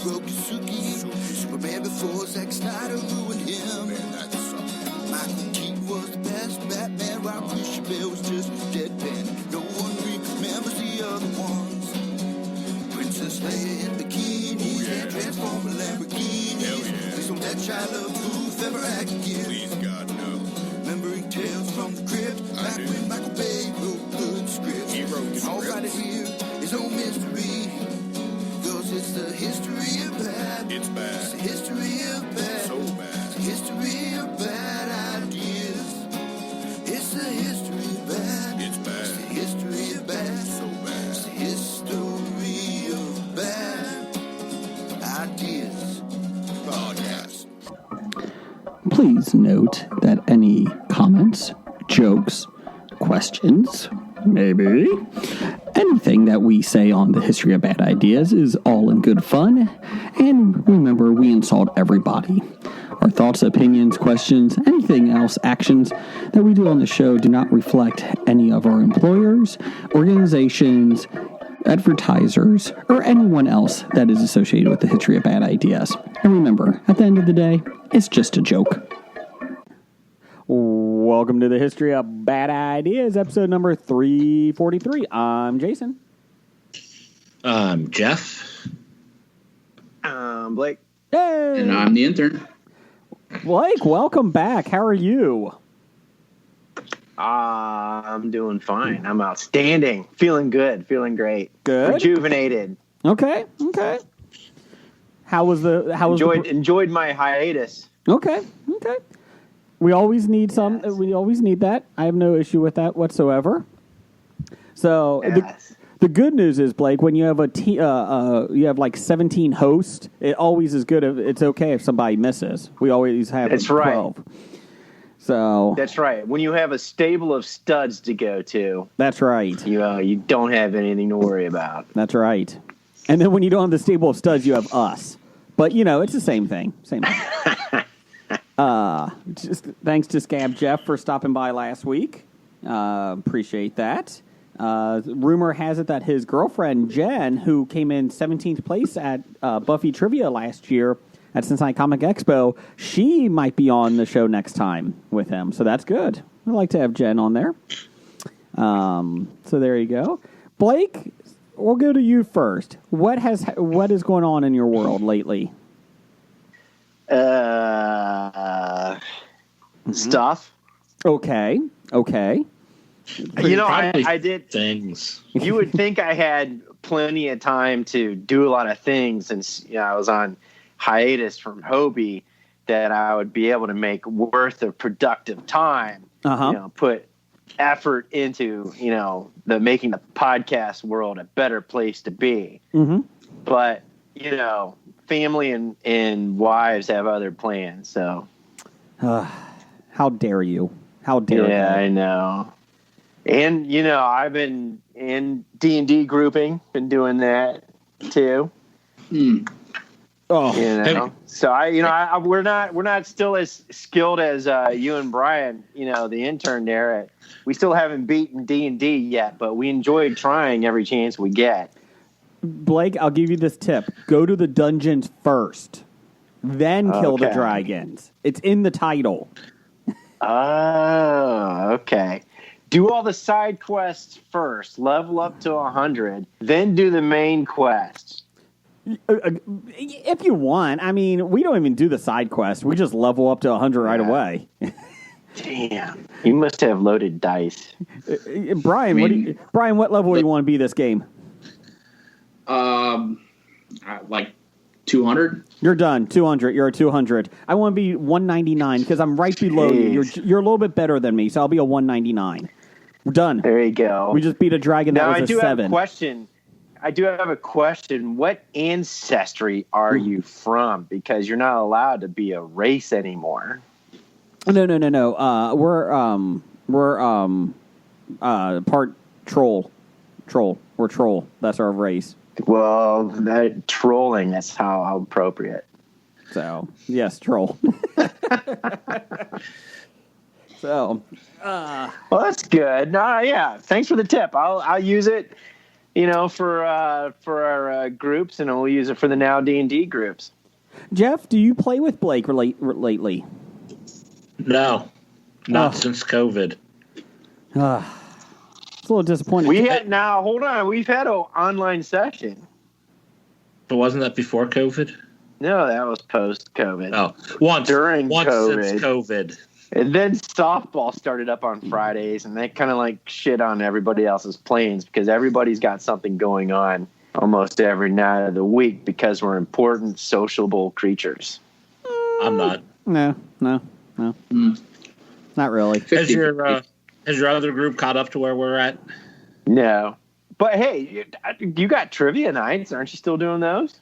broke Suki. Superman before Zack Snyder ruined him. Michael Keaton was the best Batman, while Christian Bale was just deadpan. No one remembers the other ones. Princess Leia in bikinis and Transformer Lamborghinis. Please don't let Shia LaBeouf ever act again. Please, God, no. Remembering tales from the crypt, back when Michael Bay wrote good scripts. He wrote the All script. right here is no mystery, 'cause it's the history of bad. It's bad. It's the history of bad. So bad. It's the history of bad ideas. It's the history of bad. It's bad. It's the history of bad. So bad. It's the history of bad ideas. Podcast. Please note that any comments, jokes, questions, maybe anything that we say on the history of bad ideas is all in good fun. And remember, we insult everybody. Our thoughts, opinions, questions, anything else, actions that we do on the show do not reflect any of our employers, organizations, advertisers, or anyone else that is associated with the history of bad ideas. And remember, at the end of the day, it's just a joke. Welcome to the History of Bad Ideas, episode number 343. I'm Jason. I'm Jeff. Blake. Hey! And I'm the intern. Blake, welcome back. How are you? I'm doing fine. I'm outstanding. Feeling good. Feeling great. Good. Rejuvenated. Okay. How was Enjoyed my hiatus. Okay. We always need some. Yes. We always need that. I have no issue with that whatsoever. So Yes. the good news is, Blake, when you have you have like 17 hosts, it always is good. It's okay if somebody misses. We always have That's 12. right. So That's right. When you have a stable of studs to go to, that's right. you don't have anything to worry about. That's right. And then when you don't have the stable of studs, you have us. But it's the same thing. Just thanks to Scab Jeff for stopping by last week. Appreciate that. Rumor has it that his girlfriend Jen, who came in 17th place at Buffy Trivia last year at Cincinnati Comic Expo, she might be on the show next time with him. So that's good. I'd like to have Jen on there. So there you go. Blake, we'll go to you first. What is going on in your world lately? Stuff. Okay. I did things. You would think I had plenty of time to do a lot of things since I was on hiatus from Hobie, that I would be able to make worth of productive time. Put effort into the making the podcast world a better place to be. Mm-hmm. But family and wives have other plans. So how dare you? How dare you? Yeah, I know. And I've been in D&D grouping, been doing that too. Oh, so we're not still as skilled as you and Brian, the intern there. We still haven't beaten D&D yet, but we enjoyed trying every chance we get. Blake, I'll give you this tip: go to the dungeons first, then kill the dragons. It's in the title. Oh, okay. Do all the side quests first, level up to 100, then do the main quests. If you want. I mean, we don't even do the side quests. We just level up to 100 right away. Damn. You must have loaded dice. Brian, what level do you want to be this game? Like 200. You're done. 200. You're a 200. I want to be 199 because I'm right below you. You're a little bit better than me, so I'll be a 199. We're done. There you go. We just beat a dragon that was a 7. Have a question. I do have a question. What ancestry are you from? Because you're not allowed to be a race anymore. No. We're part troll. We're troll. That's our race. Well, that trolling, that's how appropriate. So, yes, troll. So, well, that's good. No, yeah. Thanks for the tip. I'll use it. for our groups, and we'll use it for the Now D&D groups. Jeff, do you play with Blake lately? No, not since COVID. It's a little disappointing. Hold on. We've had an online session. But wasn't that before COVID? No, that was post-COVID. Oh, once since COVID. And then softball started up on Fridays, and they kind of like shit on everybody else's plans because everybody's got something going on almost every night of the week because we're important, sociable creatures. I'm not. No. Not really. Has your other group caught up to where we're at? No. But hey, you got trivia nights. Aren't you still doing those?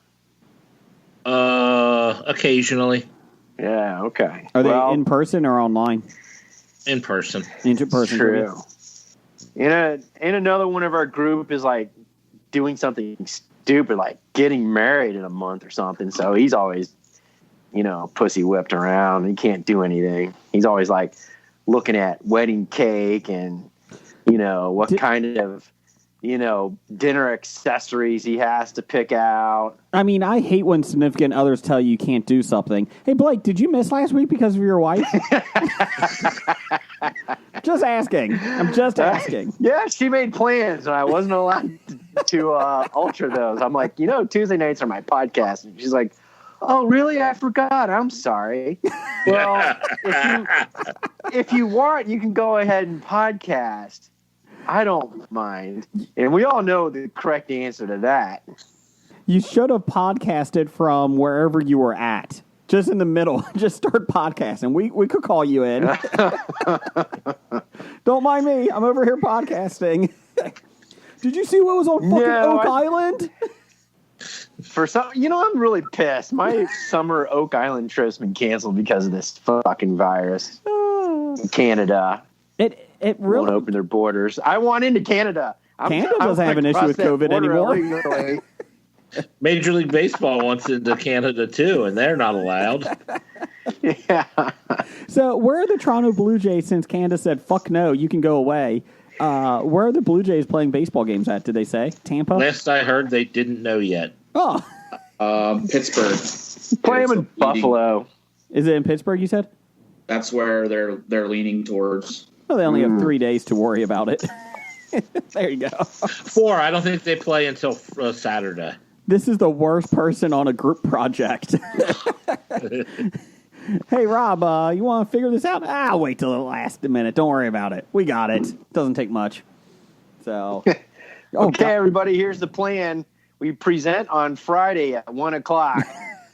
Occasionally. Yeah, okay. Are they in person or online? In person. In person. True. And another one of our group is like doing something stupid, like getting married in a month or something. So he's always, pussy whipped around. He can't do anything. He's always like looking at wedding cake and, what kind of, dinner accessories he has to pick out. I mean, I hate when significant others tell you can't do something. Hey, Blake, did you miss last week because of your wife? Just asking. I'm just asking. Yeah, she made plans, and I wasn't allowed to alter those. I'm like, Tuesday nights are my podcast. And she's like, oh, really? I forgot. I'm sorry. Well, if you want, you can go ahead and podcast. I don't mind. And we all know the correct answer to that. You should have podcasted from wherever you were at. Just in the middle. Just start podcasting. We could call you in. Don't mind me. I'm over here podcasting. Did you see what was on fucking Oak Island? For some, I'm really pissed. My summer Oak Island trip's been canceled because of this fucking virus. Canada. It really won't open their borders. I want into Canada. Canada doesn't have an issue with COVID anymore. Major League Baseball wants into Canada too, and they're not allowed. Yeah. So where are the Toronto Blue Jays since Canada said, fuck no, you can go away? Where are the Blue Jays playing baseball games at, did they say? Tampa? Last I heard, they didn't know yet. Oh. Pittsburgh. Play them in Buffalo. Is it in Pittsburgh, you said? That's where they're leaning towards. Well, they only have 3 days to worry about it. There you go. 4. I don't think they play until Saturday. This is the worst person on a group project. Hey, Rob, you want to figure this out? I'll wait till the last minute. Don't worry about it. We got it. Doesn't take much. So, okay, everybody, here's the plan. We present on Friday at 1 o'clock.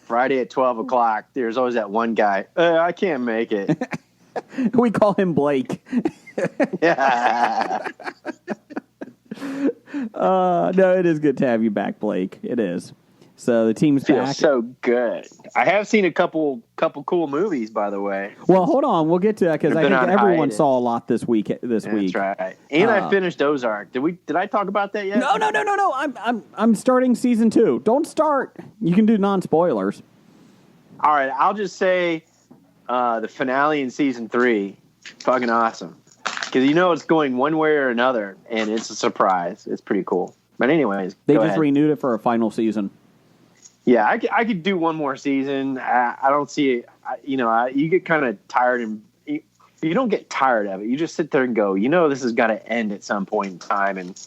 Friday at 12 o'clock. There's always that one guy. I can't make it. We call him Blake. Yeah. No, it is good to have you back, Blake. It is. So the team's Feels back. So good. I have seen a couple cool movies, by the way. Well, hold on. We'll get to that because I think everyone hiatus. saw a lot this week. That's right. And I finished Ozark. Did I talk about that yet? No. I'm starting season 2. Don't start. You can do non-spoilers. All right. I'll just say the finale in season 3, fucking awesome. Because it's going one way or another, and it's a surprise. It's pretty cool. But anyways, they just renewed it for a final season. Yeah, I could do one more season. I don't see it. You get kind of tired, and you don't get tired of it. You just sit there and go, this has got to end at some point in time, and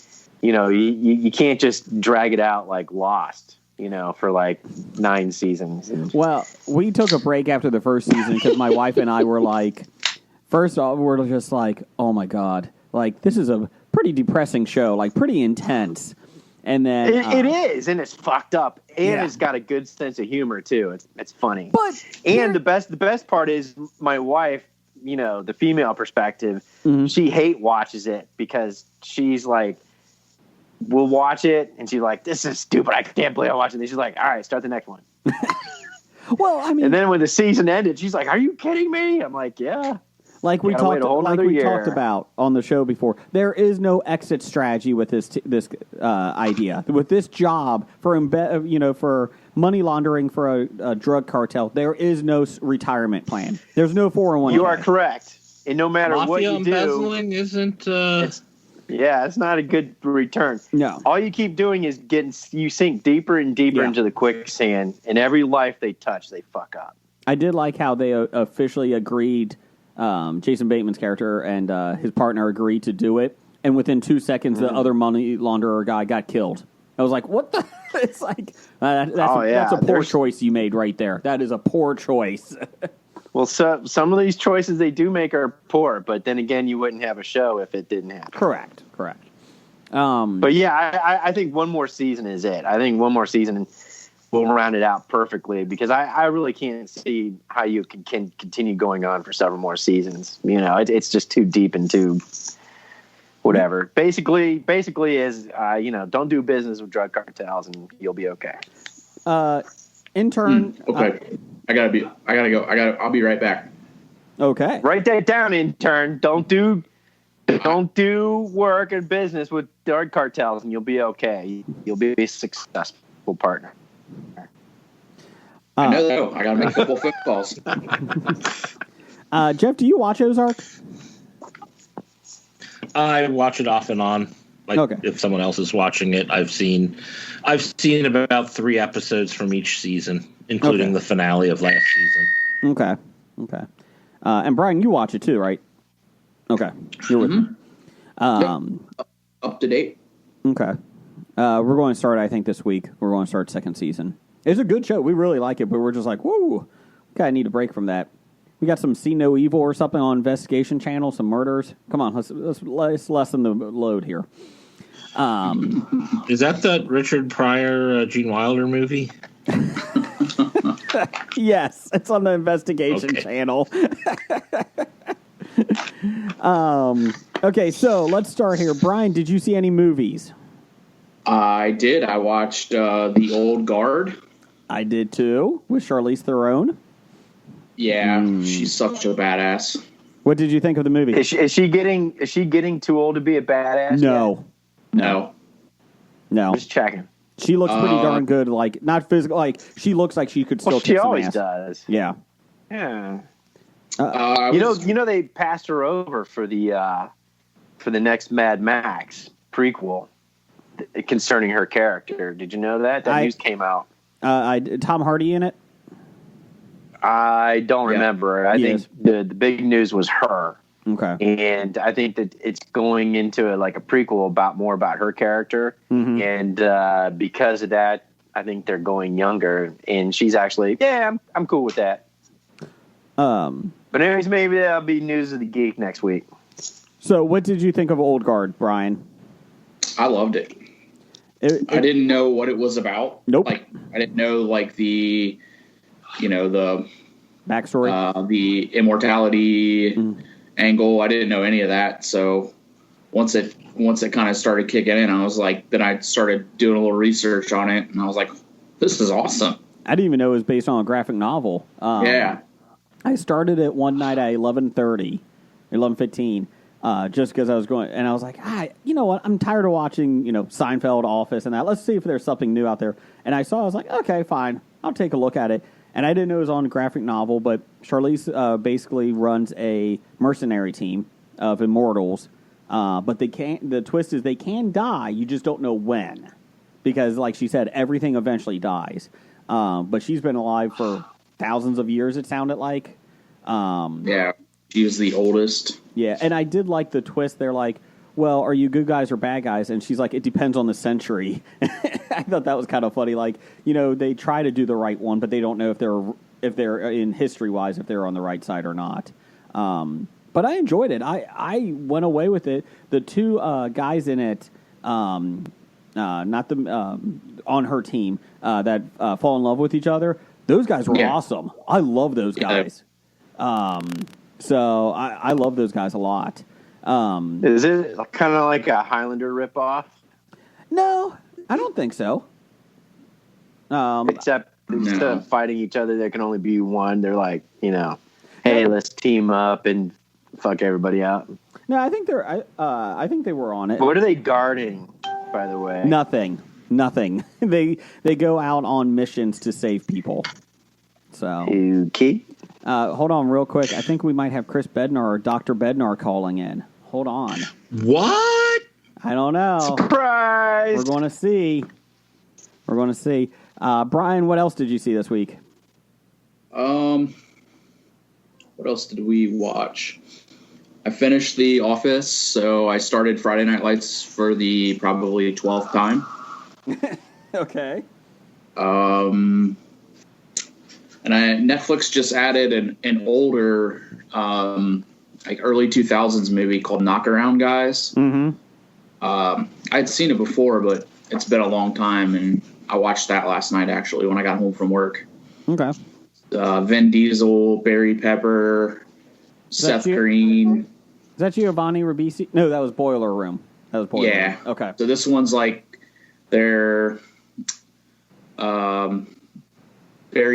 you can't just drag it out like Lost. For like 9 seasons. Well, we took a break after the first season because my wife and I were like, first off, we're just like, oh my God, like this is a pretty depressing show, like pretty intense. And then it is, and it's fucked up, and it's got a good sense of humor too. It's funny, and the best part is my wife. The female perspective, she hate watches it because she's like, we'll watch it, and she's like, this is stupid. I can't believe I'm watching this. She's like, all right, start the next one. Well, I mean, and then when the season ended, she's like, are you kidding me? I'm like, yeah. Like we talked about on the show before, there is no exit strategy with this idea. With this job for for money laundering for a drug cartel, there is no retirement plan. There's no 401k. You are correct. And no matter Mafia what you embezzling do, isn't. Yeah, it's not a good return. No. All you keep doing is you sink deeper and deeper into the quicksand, and every life they touch, they fuck up. I did like how they officially agreed, Jason Bateman's character and his partner agreed to do it, and within 2 seconds, the other money launderer guy got killed. I was like, what the? It's like, that's a poor choice you made right there. That is a poor choice. Well, so some of these choices they do make are poor, but then again, you wouldn't have a show if it didn't happen. Correct. But yeah, I think one more season is it. I think one more season will round it out perfectly because I really can't see how you can continue going on for several more seasons. You know, it's just too deep into whatever. Basically is don't do business with drug cartels and you'll be okay. Intern. Okay. I'll be right back. Okay. Write that down, intern. Don't do work and business with drug cartels and you'll be okay. You'll be a successful partner. I know that. I got to make a couple phone calls. Jeff, do you watch Ozark? I watch it off and on. If someone else is watching it, I've seen about 3 episodes from each season, including the finale of last season. Okay. And Brian, you watch it too, right? Okay. You're with me. Up to date. Okay. We're going to start, I think, this week. We're going to start second season. It's a good show. We really like it, but we're just like, whoa. Okay, I need a break from that. We got some See No Evil or something on Investigation Channel, some murders. Come on, let's lessen the load here. Is that the Richard Pryor, Gene Wilder movie? Yes, it's on the Investigation Channel. Okay, so let's start here. Brian, did you see any movies? I did. I watched The Old Guard. I did too, with Charlize Theron. Yeah, she's such a badass. What did you think of the movie? Is she getting too old to be a badass? No. No. Just checking. She looks pretty darn good. Like not physical. Like she looks like she could still. She kick some always ass. does. Yeah. Yeah. You know they passed her over for the next Mad Max prequel concerning her character. Did you know that? That news came out. Tom Hardy in it? I don't remember. I think the big news was her. Okay. And I think that it's going into a prequel more about her character. Mm-hmm. And because of that, I think they're going younger. And she's actually, I'm cool with that. But anyways, maybe that'll be news of the geek next week. So what did you think of Old Guard, Brian? I loved it. I didn't know what it was about. Nope. I didn't know the backstory, the immortality angle. I didn't know any of that. So once it kind of started kicking in, I was like, then I started doing a little research on it, and I was like, this is awesome. I didn't even know it was based on a graphic novel. I started it one night at 11:15, just because I was going, and I was like, you know what? I'm tired of watching, Seinfeld, Office, and that. Let's see if there's something new out there. And I saw, I was like, okay, fine, I'll take a look at it. And I didn't know it was on a graphic novel, but Charlize basically runs a mercenary team of immortals. But the twist is they can die. You just don't know when, because, like she said, everything eventually dies. But she's been alive for thousands of years, it sounded like. Yeah, she was the oldest. Yeah, and I did like the twist. They're like, well, are you good guys or bad guys? And she's like, it depends on the century. I thought that was kind of funny. Like, they try to do the right one, but they don't know if they're in history-wise, if they're on the right side or not. But I enjoyed it. I went away with it. The two guys in it, not the on her team, that fall in love with each other, those guys were awesome. I love those guys. So I love those guys a lot. Is it kind of like a Highlander ripoff? No, I don't think so. Except instead of fighting each other, there can only be one. They're like, hey, let's team up and fuck everybody out. No, I think I think they were on it. What are they guarding, by the way? Nothing. They go out on missions to save people. So okay. Hold on real quick. I think we might have Chris Bednar or Dr. Bednar calling in. Hold on. What? I don't know. Surprise! We're going to see. Brian, what else did you see this week? What else did we watch? I finished The Office, so I started Friday Night Lights for the probably 12th time. Okay. And Netflix just added an older, like early 2000s movie called Knockaround Guys. Mm-hmm. I'd seen it before, but it's been a long time, and I watched that last night, actually, when I got home from work. Okay. Vin Diesel, Barry Pepper, Seth Green. Is that Giovanni Ribisi? No, that was Boiler Room. Yeah. Room. Okay. So this one's like they're Barry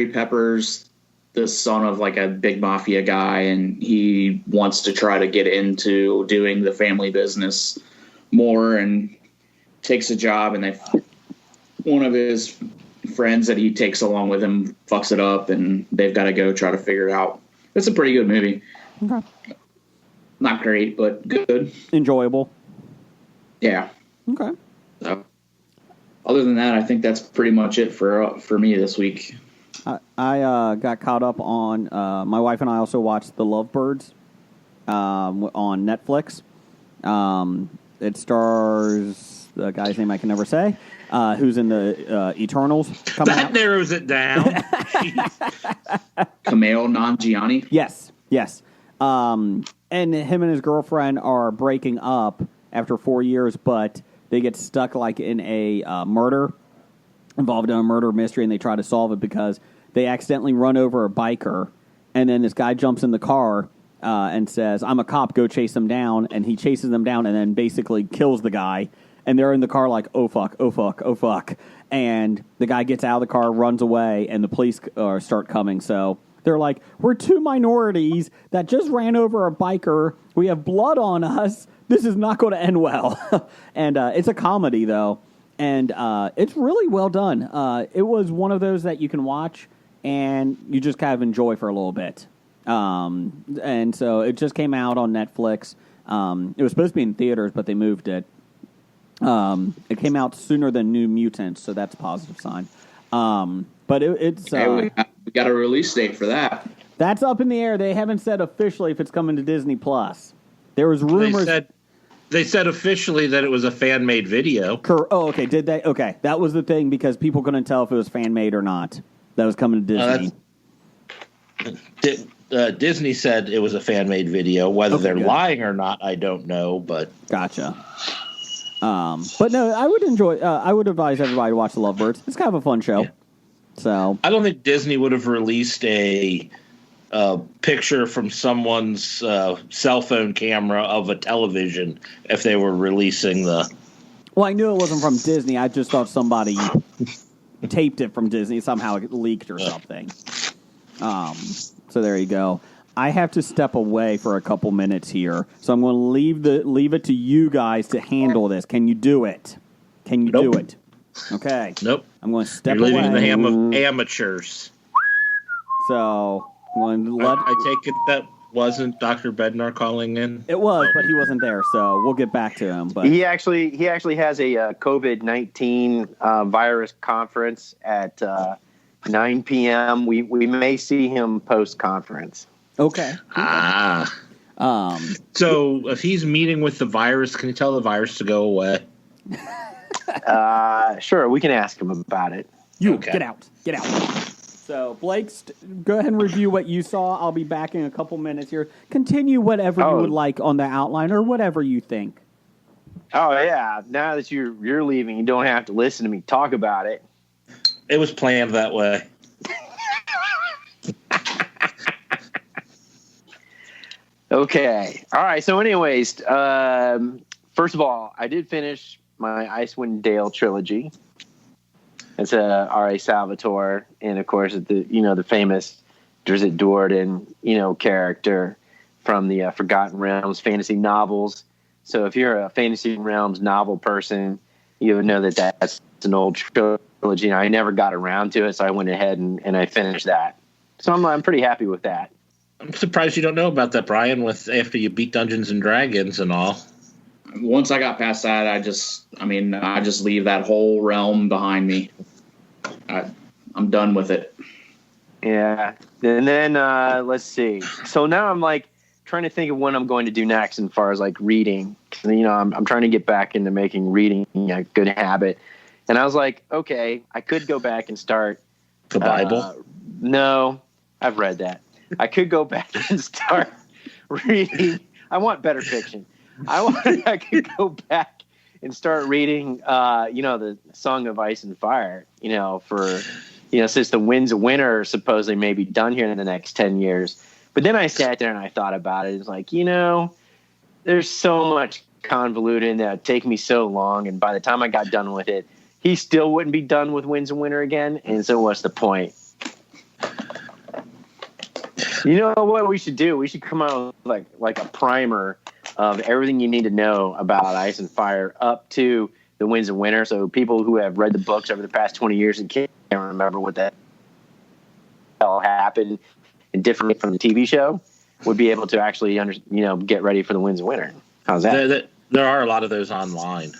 Pepper's the son of like a big mafia guy, and he wants to try to get into doing the family business more, and takes a job, and one of his friends that he takes along with him fucks it up, and they've got to go try to figure it out. It's a pretty good movie. Okay. Not great, but good. Enjoyable. Yeah. Okay. So, other than that, I think that's pretty much it for me this week. I got caught up on. My wife and I also watched The Lovebirds on Netflix. It stars the guy's name I can never say, who's in the Eternals. That narrows it down. Kumail Nanjiani. Yes. And him and his girlfriend are breaking up after 4 years, but they get stuck like in a murder, involved in a murder mystery, and they try to solve it because they accidentally run over a biker, and then this guy jumps in the car and says, "I'm a cop, go chase them down," and he chases them down and then basically kills the guy, and they're in the car like, oh fuck, and the guy gets out of the car, runs away, and the police start coming, so they're like, we're two minorities that just ran over a biker, we have blood on us, this is not going to end well. And it's a comedy, though, and it's really well done. It was one of those that you can watch and you just kind of enjoy for a little bit. And so it just came out on Netflix. It was supposed to be in theaters, but they moved it. It came out sooner than New Mutants, so that's a positive sign. But it's... we got a release date for that. That's up in the air. They haven't said officially if it's coming to Disney+. There was rumors... They said officially that it was a fan-made video. Oh, okay. Did they? Okay. That was the thing, because people couldn't tell if it was fan-made or not. That was coming to Disney. Disney said it was a fan-made video. Whether they're lying or not, I don't know, but... Gotcha. But no, I would enjoy... I would advise everybody to watch The Lovebirds. It's kind of a fun show. Yeah. So I don't think Disney would have released a picture from someone's cell phone camera of a television if they were releasing the... Well, I knew it wasn't from Disney. I just thought somebody taped it from Disney. Somehow it leaked or something. So there you go. I have to step away for a couple minutes here, so I'm going to leave it to you guys to handle this. Can you do it? Can you do it? Okay. Nope. I'm going to step away. You're leaving the ham of amateurs. So I'm going to I take it that wasn't Dr. Bednar calling in? It was, but he wasn't there, so we'll get back to him. But he actually has a COVID-19 virus conference at 9 p.m. We may see him post-conference. Okay. So if he's meeting with the virus, can you tell the virus to go away? Sure, we can ask him about it. Get out. So, Blake, go ahead and review what you saw. I'll be back in a couple minutes here. Continue whatever you would like on the outline or whatever you think. Oh, yeah. Now that you're leaving, you don't have to listen to me talk about it. It was planned that way. Okay. All right. So anyways, first of all, I did finish my Icewind Dale trilogy. It's R.A. Salvatore, and of course, the famous Drizzt Do'Urden, character from the Forgotten Realms fantasy novels. So if you're a Fantasy Realms novel person, you would know that that's an old trilogy. I never got around to it, so I went ahead and I finished that. So I'm pretty happy with that. I'm surprised you don't know about that, Brian, after you beat Dungeons and Dragons and all. once I got past that, I just leave that whole realm behind me. I'm done with it. Yeah. And then let's see. So now I'm like trying to think of what I'm going to do next as far as like reading. I'm trying to get back into making reading a good habit. And I was like, okay, I could go back and start the Bible. No, I've read that. I could go back and start reading. I want better fiction. I could go back and start reading, the Song of Ice and Fire, since the Winds of Winter are supposedly maybe done here in the next 10 years. But then I sat there and I thought about it. It's like, there's so much convoluted and that would take me so long. And by the time I got done with it, he still wouldn't be done with Winds of Winter again. And so what's the point? You know what we should do? We should come out with like a primer of everything you need to know about Ice and Fire up to the Winds of Winter. So people who have read the books over the past 20 years and can't remember what that hell happened and different from the TV show would be able to actually get ready for the Winds of Winter. How's that? There are a lot of those online.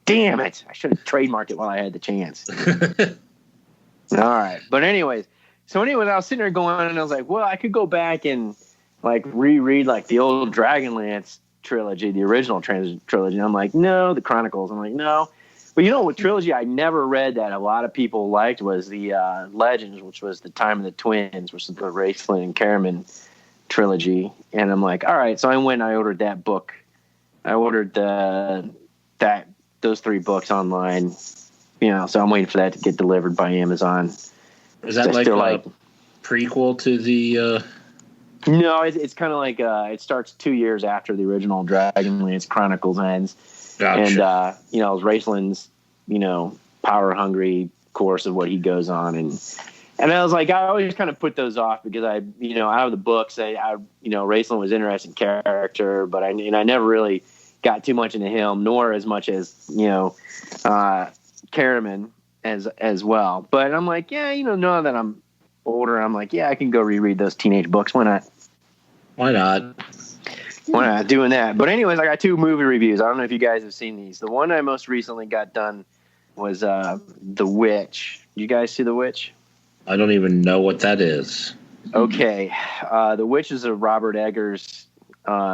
Damn it. I should have trademarked it while I had the chance. All right. But anyways, I was sitting there going, and I was like, well, I could go back and like reread like the old Dragonlance trilogy, the original trilogy. And I'm like, no, the Chronicles. I'm like, no. But what trilogy I never read that a lot of people liked was the Legends, which was the Time of the Twins, which is the Raceland and Caraman trilogy. And I'm like, all right. So I went and I ordered that book. I ordered those 3 books online. So I'm waiting for that to get delivered by Amazon. Is that like a prequel to the? No, it's kind of like it starts 2 years after the original Dragonlance Chronicles ends. Gotcha. And it's Raceland's power hungry course of what he goes on, and I was like, I always kind of put those off because I out of the books, Raceland was an interesting character, but I never really got too much into him, nor as much as Caraman as well. But I'm like, now that I'm older, I'm like, I can go reread those teenage books. Why not? Why not doing that? But anyways, I got 2 movie reviews. I don't know if you guys have seen these. The one I most recently got done was The Witch. You guys see The Witch? I don't even know what that is. Okay. The Witch is a Robert Eggers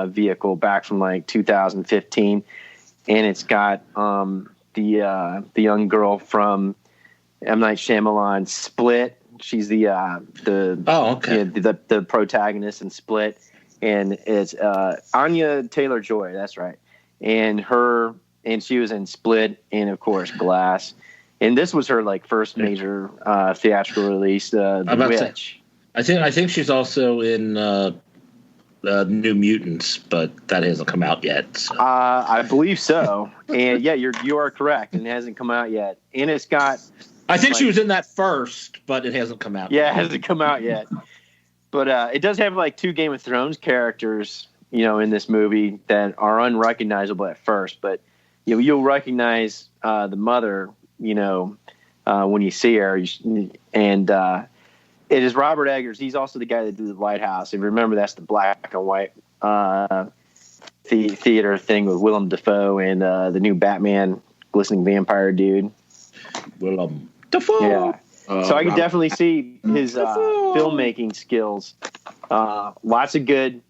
vehicle back from like 2015, and it's got the young girl from M. Night Shyamalan's Split. She's the protagonist in Split, and it's Anya Taylor-Joy. That's right, and she was in Split, and of course Glass, and this was her like first major theatrical release. The Witch. I think she's also in New Mutants, but that hasn't come out yet. So. I believe so, and you are correct, and it hasn't come out yet, and it's got. I think she was in that first, but it hasn't come out. Yeah, it hasn't come out yet. But it does have like 2 Game of Thrones characters, in this movie that are unrecognizable at first. But you'll recognize the mother, when you see her. And it is Robert Eggers. He's also the guy that did The Lighthouse. And remember, that's the black and white theater thing with Willem Dafoe and the new Batman, glistening vampire dude. Willem Dafoe. Yeah. So I can definitely see his filmmaking skills. Lots of good,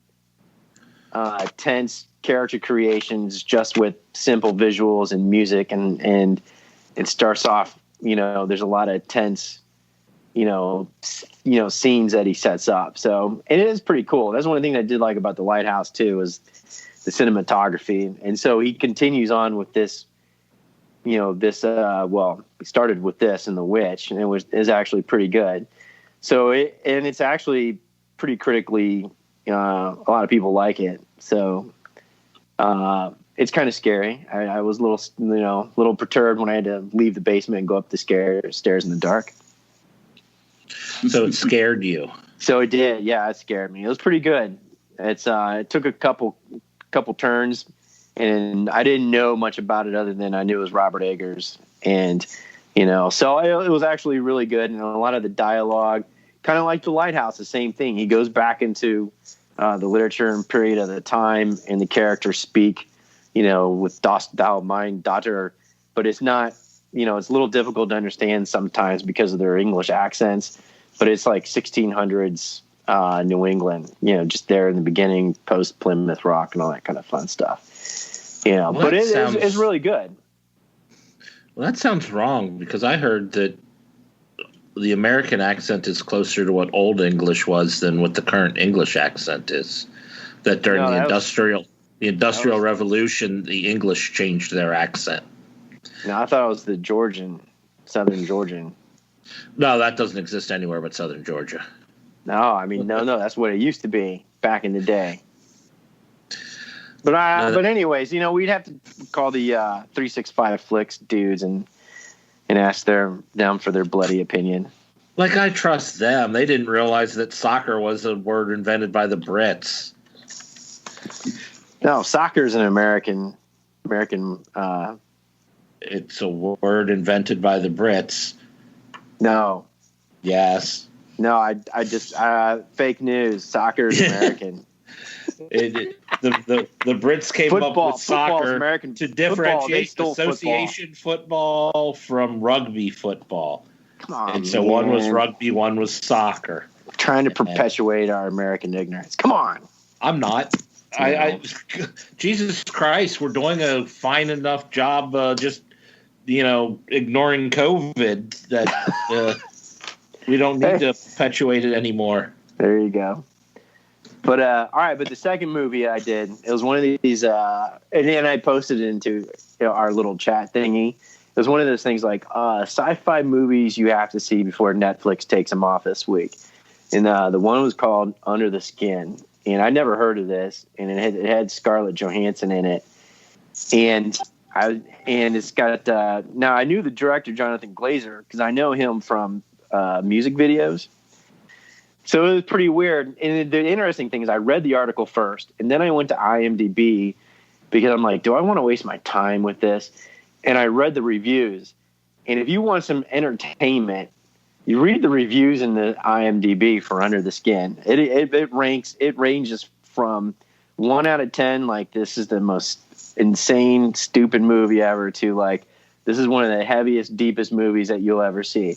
tense character creations just with simple visuals and music. And it starts off, there's a lot of tense, scenes that he sets up. So it is pretty cool. That's one of the things I did like about The Lighthouse too, is the cinematography. And so he continues on with this, he started with this in The Witch, and is actually pretty good. So it's actually pretty critically, a lot of people like it. So it's kind of scary. I was a little perturbed when I had to leave the basement and go up the stairs in the dark. So it scared you. So it did. Yeah, it scared me. It was pretty good. It took a couple turns. And I didn't know much about it other than I knew it was Robert Eggers. And, so it was actually really good. And a lot of the dialogue, kind of like The Lighthouse, the same thing. He goes back into the literature and period of the time, and the characters speak with "Dost thou mein Daughter," but it's not. It's a little difficult to understand sometimes because of their English accents. But it's like 1600s New England, just there in the beginning, post Plymouth Rock and all that kind of fun stuff. But it's really good. Well, that sounds wrong because I heard that the American accent is closer to what Old English was than what the current English accent is. That during the Industrial Revolution, the English changed their accent. No, I thought it was the Southern Georgian. No, that doesn't exist anywhere but Southern Georgia. No, I mean, no, that's what it used to be back in the day. But anyways, we'd have to call the 365 Flicks dudes and ask them for their bloody opinion. Like, I trust them. They didn't realize that soccer was a word invented by the Brits. No, soccer is an American. It's a word invented by the Brits. No. Yes. No, I just fake news. Soccer is American. The Brits came up with soccer American to differentiate association football from rugby football. Come on, and so one was rugby, one was soccer. Trying to perpetuate our American ignorance. Come on. I'm not. Jesus Christ, we're doing a fine enough job just, ignoring COVID that we don't need to perpetuate it anymore. There you go. But all right. But the second movie I did, it was one of these, and I posted it into our little chat thingy. It was one of those things like sci-fi movies you have to see before Netflix takes them off this week. And the one was called Under the Skin, and I never heard of this. And it had Scarlett Johansson in it, and it's got now I knew the director Jonathan Glazer because I know him from music videos. So it was pretty weird. And the interesting thing is I read the article first, and then I went to IMDb because I'm like, do I want to waste my time with this? And I read the reviews. And if you want some entertainment, you read the reviews in the IMDb for Under the Skin. It ranges from 1 out of 10, like this is the most insane, stupid movie ever, to like this is one of the heaviest, deepest movies that you'll ever see.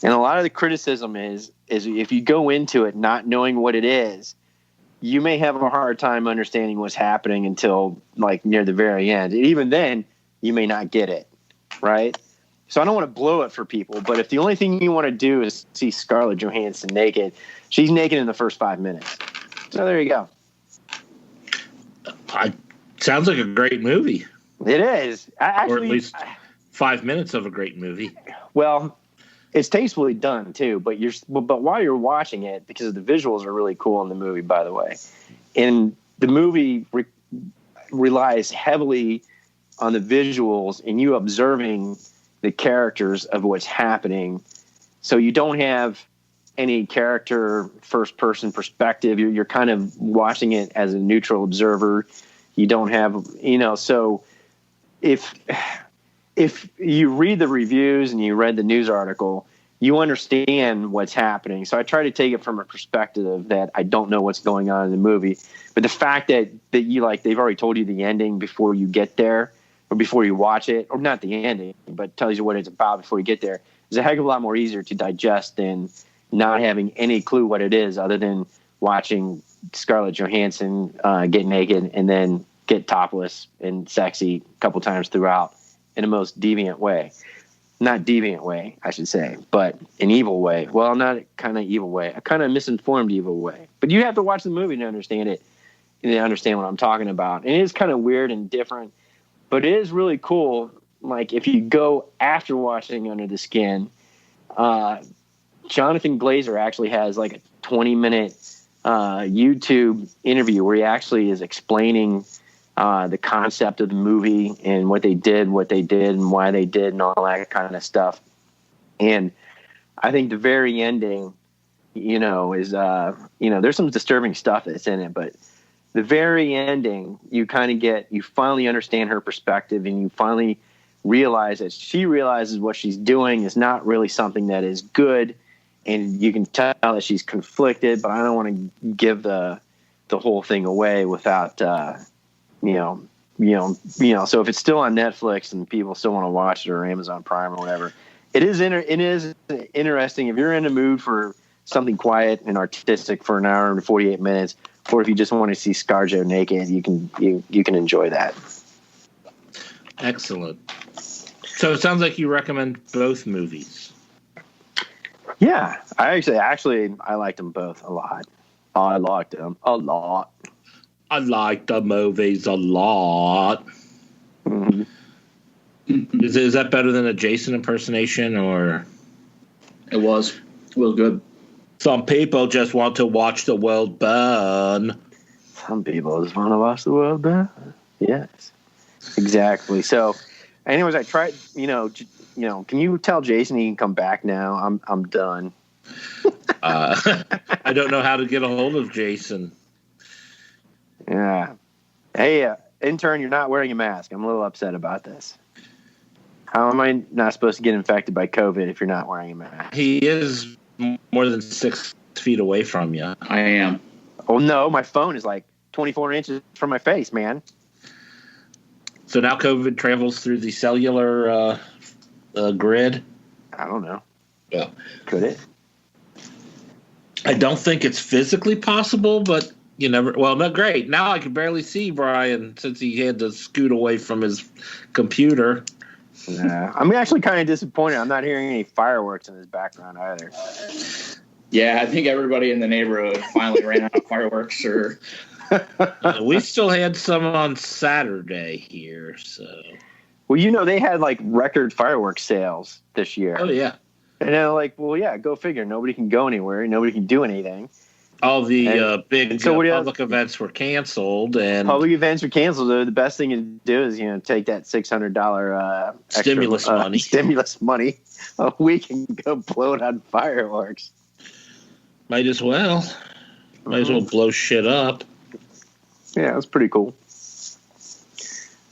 And a lot of the criticism is if you go into it not knowing what it is, you may have a hard time understanding what's happening until like near the very end. And even then, you may not get it, right? So I don't want to blow it for people, but if the only thing you want to do is see Scarlett Johansson naked, she's naked in the first 5 minutes. So there you go. Sounds like a great movie. It is. Actually, or at least 5 minutes of a great movie. Well, it's tastefully done too, but while you're watching it, because the visuals are really cool in the movie, by the way, and the movie relies heavily on the visuals and you observing the characters of what's happening. So you don't have any character first person perspective. You're kind of watching it as a neutral observer. You don't have, so if you read the reviews and you read the news article, you understand what's happening. So I try to take it from a perspective that I don't know what's going on in the movie. But the fact that you they've already told you the ending before you get there or before you watch it, or not the ending, but tells you what it's about before you get there, is a heck of a lot more easier to digest than not having any clue what it is other than watching Scarlett Johansson get naked and then get topless and sexy a couple times throughout in a most deviant way. Not deviant way, I should say, but an evil way. Well, not kind of evil way, a kind of misinformed evil way. But you have to watch the movie to understand it and to understand what I'm talking about. And it is kind of weird and different, but it is really cool. Like if you go after watching Under the Skin, Jonathan Glazer actually has like a 20-minute YouTube interview where he actually is explaining the concept of the movie and what they did, and why they did, and all that kind of stuff. And I think the very ending, is, there's some disturbing stuff that's in it, but the very ending, you finally understand her perspective, and you finally realize that she realizes what she's doing is not really something that is good. And you can tell that she's conflicted, but I don't want to give the whole thing away without, So if it's still on Netflix and people still want to watch it or Amazon Prime or whatever, it is interesting if you're in a mood for something quiet and artistic for an hour and 48 minutes, or if you just want to see ScarJo naked, you can enjoy that. Excellent. So it sounds like you recommend both movies. Yeah, I liked them both a lot. I liked them a lot. I like the movies a lot. Mm-hmm. Is that better than a Jason impersonation, or? It was good. Some people just want to watch the world burn. Some people just want to watch the world burn. Yes, exactly. So, anyways, I tried. Can you tell Jason he can come back now? I'm done. I don't know how to get a hold of Jason. Yeah. Hey, intern, you're not wearing a mask. I'm a little upset about this. How am I not supposed to get infected by COVID if you're not wearing a mask? He is more than 6 feet away from you. I am. Oh, no, my phone is like 24 inches from my face, man. So now COVID travels through the cellular grid? I don't know. Yeah. Could it? I don't think it's physically possible, but you never. Well, no, great. Now I can barely see Brian since he had to scoot away from his computer. Yeah, I'm actually kind of disappointed. I'm not hearing any fireworks in his background either. Yeah, I think everybody in the neighborhood finally ran out of fireworks. Or we still had some on Saturday here. So, well, they had like record fireworks sales this year. Oh yeah. And they're like, well, yeah, go figure. Nobody can go anywhere. Nobody can do anything. All the big public events were canceled. And public events were canceled. So the best thing to do is, take that $600 stimulus money. Stimulus money. We can go blow it on fireworks. Might as well. Might as well blow shit up. Yeah, it was pretty cool.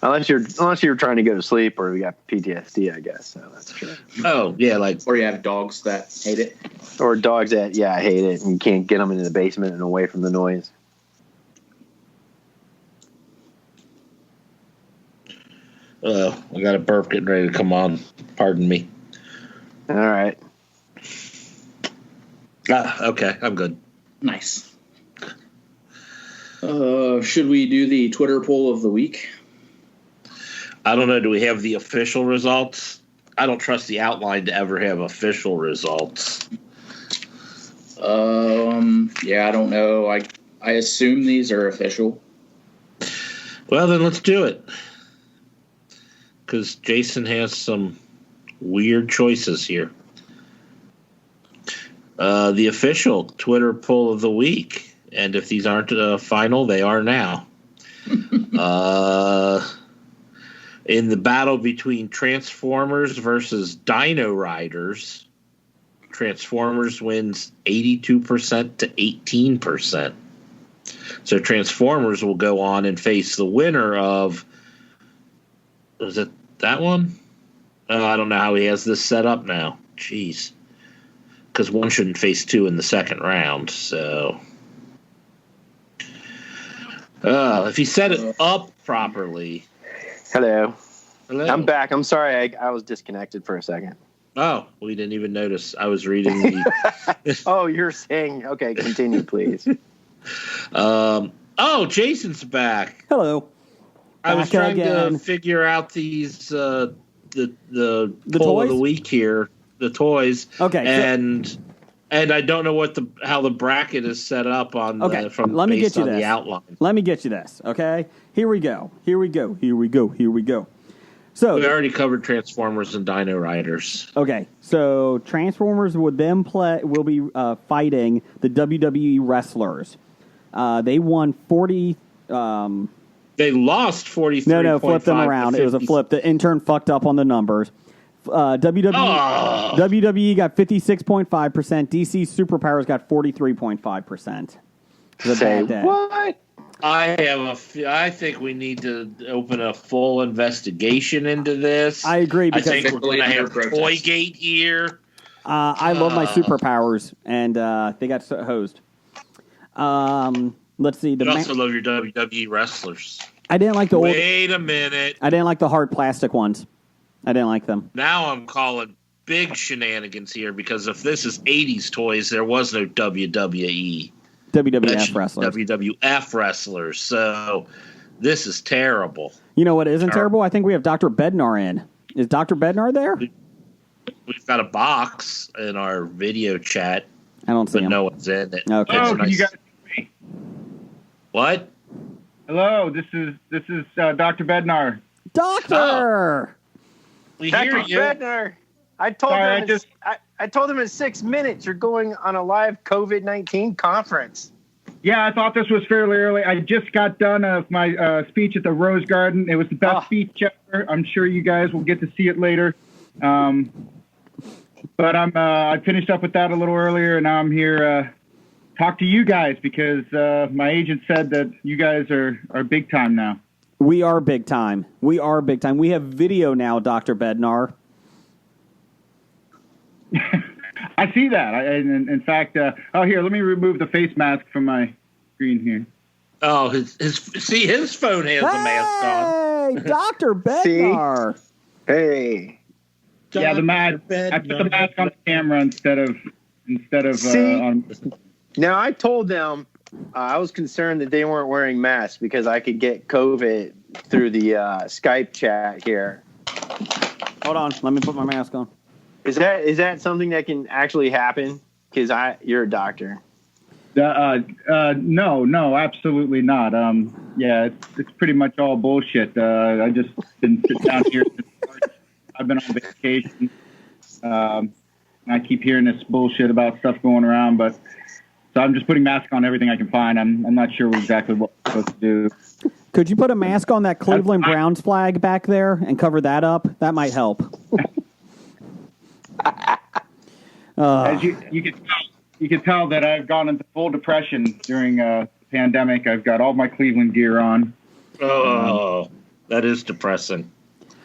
Unless you're trying to go to sleep or you got PTSD, I guess. So that's true. Oh yeah, or you have dogs that hate it, or dogs that hate it, and you can't get them into the basement and away from the noise. I got a burp getting ready to come on. Pardon me. All right. Okay, I'm good. Nice. Should we do the Twitter poll of the week? I don't know. Do we have the official results? I don't trust the outline to ever have official results. Yeah, I don't know. I assume these are official. Well, then let's do it. Because Jason has some weird choices here. The official Twitter poll of the week. And if these aren't final, they are now. In the battle between Transformers versus Dino Riders, Transformers wins 82% to 18%. So Transformers will go on and face the winner of... Was it that one? I don't know how he has this set up now. Jeez. Because one shouldn't face two in the second round, so... if he set it up properly... Hello. Hello. I'm back. I'm sorry. I was disconnected for a second. Oh, we didn't even notice. I was reading the... Oh, you're saying... Okay, continue, please. Jason's back. Hello. I was trying to figure out these... the poll toys? of the week here. The toys. Okay. And I don't know how the bracket is set up on Let me get you this. The outline. Let me get you this, okay? Here we go. So we already covered Transformers and Dino Riders. Okay, so Transformers will be fighting the WWE wrestlers. They won 40. They lost 43. No, flip them around. It was a flip. The intern fucked up on the numbers. WWE got 56.5%. DC Superpowers got 43.5%. Say what? I think we need to open a full investigation into this. I agree. I think we're going to have Toygate here. I love my superpowers, and they got hosed. Let's see. You also love your WWE wrestlers. I didn't like the old. Wait a minute. I didn't like the hard plastic ones. I didn't like them. Now I'm calling big shenanigans here because if this is 80s toys, there was no WWE. WWF wrestlers. WWF wrestlers. So this is terrible. You know what isn't terrible? I think we have Dr. Bednar in. Is Dr. Bednar there? We've got a box in our video chat. I don't see him. But no one's in it. Okay. Oh, can you guys hear me? What? Hello, this is Dr. Bednar. Doctor! We Dr. hear you. Bednar, I told them in 6 minutes you're going on a live COVID-19 conference. Yeah, I thought this was fairly early. I just got done of my speech at the Rose Garden. It was the best speech ever. I'm sure you guys will get to see it later. But I finished up with that a little earlier, and now I'm here talk to you guys because my agent said that you guys are big time now. We are big time. We are big time. We have video now, Dr. Bednar. I see that. In fact, here, let me remove the face mask from my screen here. Oh, his phone has a mask on. Hey, Dr. Bednar. Hey. Yeah, the mask. I put the mask on the camera instead of on. Now, I told them I was concerned that they weren't wearing masks because I could get COVID through the Skype chat here. Hold on. Let me put my mask on. Is that something that can actually happen? Because you're a doctor. No, absolutely not. Yeah, it's pretty much all bullshit. I just been sitting down here. I've been on vacation. I keep hearing this bullshit about stuff going around, but so I'm just putting masks on everything I can find. I'm not sure exactly what I'm supposed to do. Could you put a mask on that Cleveland Browns flag back there and cover that up? That might help. As you can tell that I've gone into full depression during the pandemic. I've got all my Cleveland gear on. Oh, that is depressing.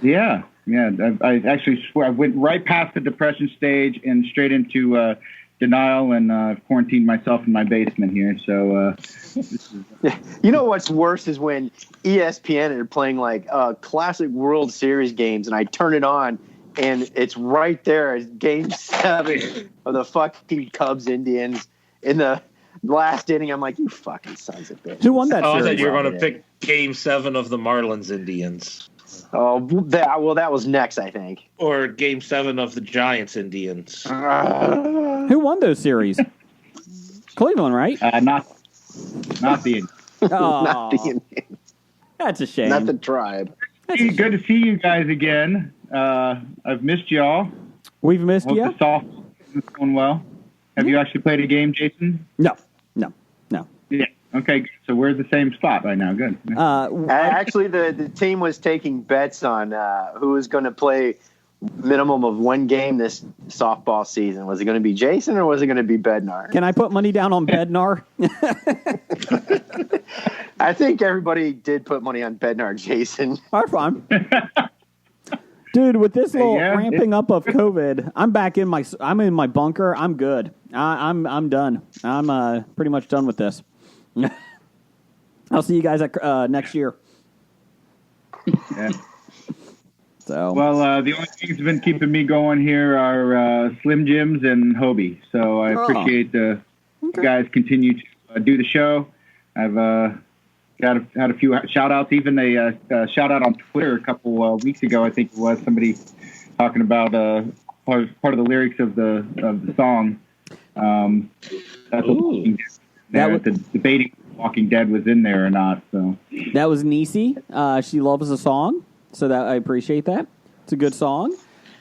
Yeah. I actually swear I went right past the depression stage and straight into denial, and quarantined myself in my basement here. So, you know what's worse is when ESPN are playing like classic World Series games, and I turn it on, and it's right there as Game 7 of the fucking Cubs Indians in the last inning. I'm like, you fucking sons of bitches. Who won that Oh, series? I thought you were going to pick Game 7 of the Marlins Indians. Oh, that was next, I think. Or Game 7 of the Giants Indians. Who won those series? Cleveland, right? not the. Oh, Not the Indians. that's a shame. Not the tribe. Good to see you guys again. I've missed y'all. We've missed Hope you? the softball is going well. Have you actually played a game, Jason? No. Yeah. Okay. Good. So we're at the same spot right now. Good. Actually, the team was taking bets on who was going to play minimum of one game this softball season. Was it going to be Jason or was it going to be Bednar? Can I put money down on Bednar? I think everybody did put money on Bednar, Jason. All right, fine. Dude, with this little ramping up of COVID, I'm in my bunker. I'm good. I'm done. I'm pretty much done with this. I'll see you guys at next year. Yeah. So Well, the only things that have been keeping me going here are Slim Jims and Hobie. So I appreciate you guys continue to do the show. I've had a few shout outs, even a shout out on Twitter a couple weeks ago. I think it was somebody talking about part of the lyrics of the song. That's the debating if Walking Dead was in there or not. So that was Nisi. She loves the song, so that I appreciate that. It's a good song.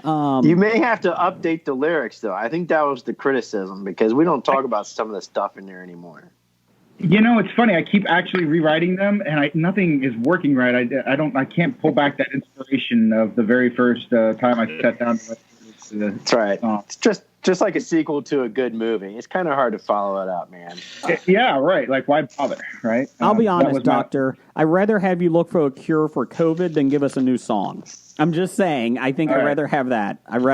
You may have to update the lyrics, though. I think that was the criticism because we don't talk about some of the stuff in there anymore. You know, it's funny. I keep actually rewriting them, and nothing is working right. I can't pull back that inspiration of the very first time I sat down. That's right. It's just like a sequel to a good movie. It's kind of hard to follow it up, man. Yeah, right. Like, why bother, right? I'll be honest, Doctor. I'd rather have you look for a cure for COVID than give us a new song. I'm just saying. I think I'd rather have that. Maybe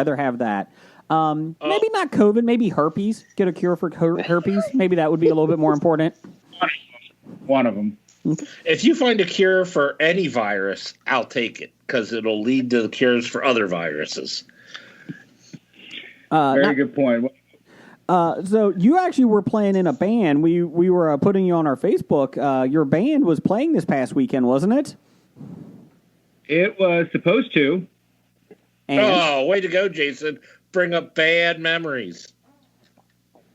not COVID. Maybe herpes. Get a cure for herpes. Maybe that would be a little bit more important. One of them. If you find a cure for any virus, I'll take it because it'll lead to the cures for other viruses. Very good point. So you actually were playing in a band. We were putting you on our Facebook. Your band was playing this past weekend, wasn't it? It was supposed to. Oh, way to go, Jason. Bring up bad memories.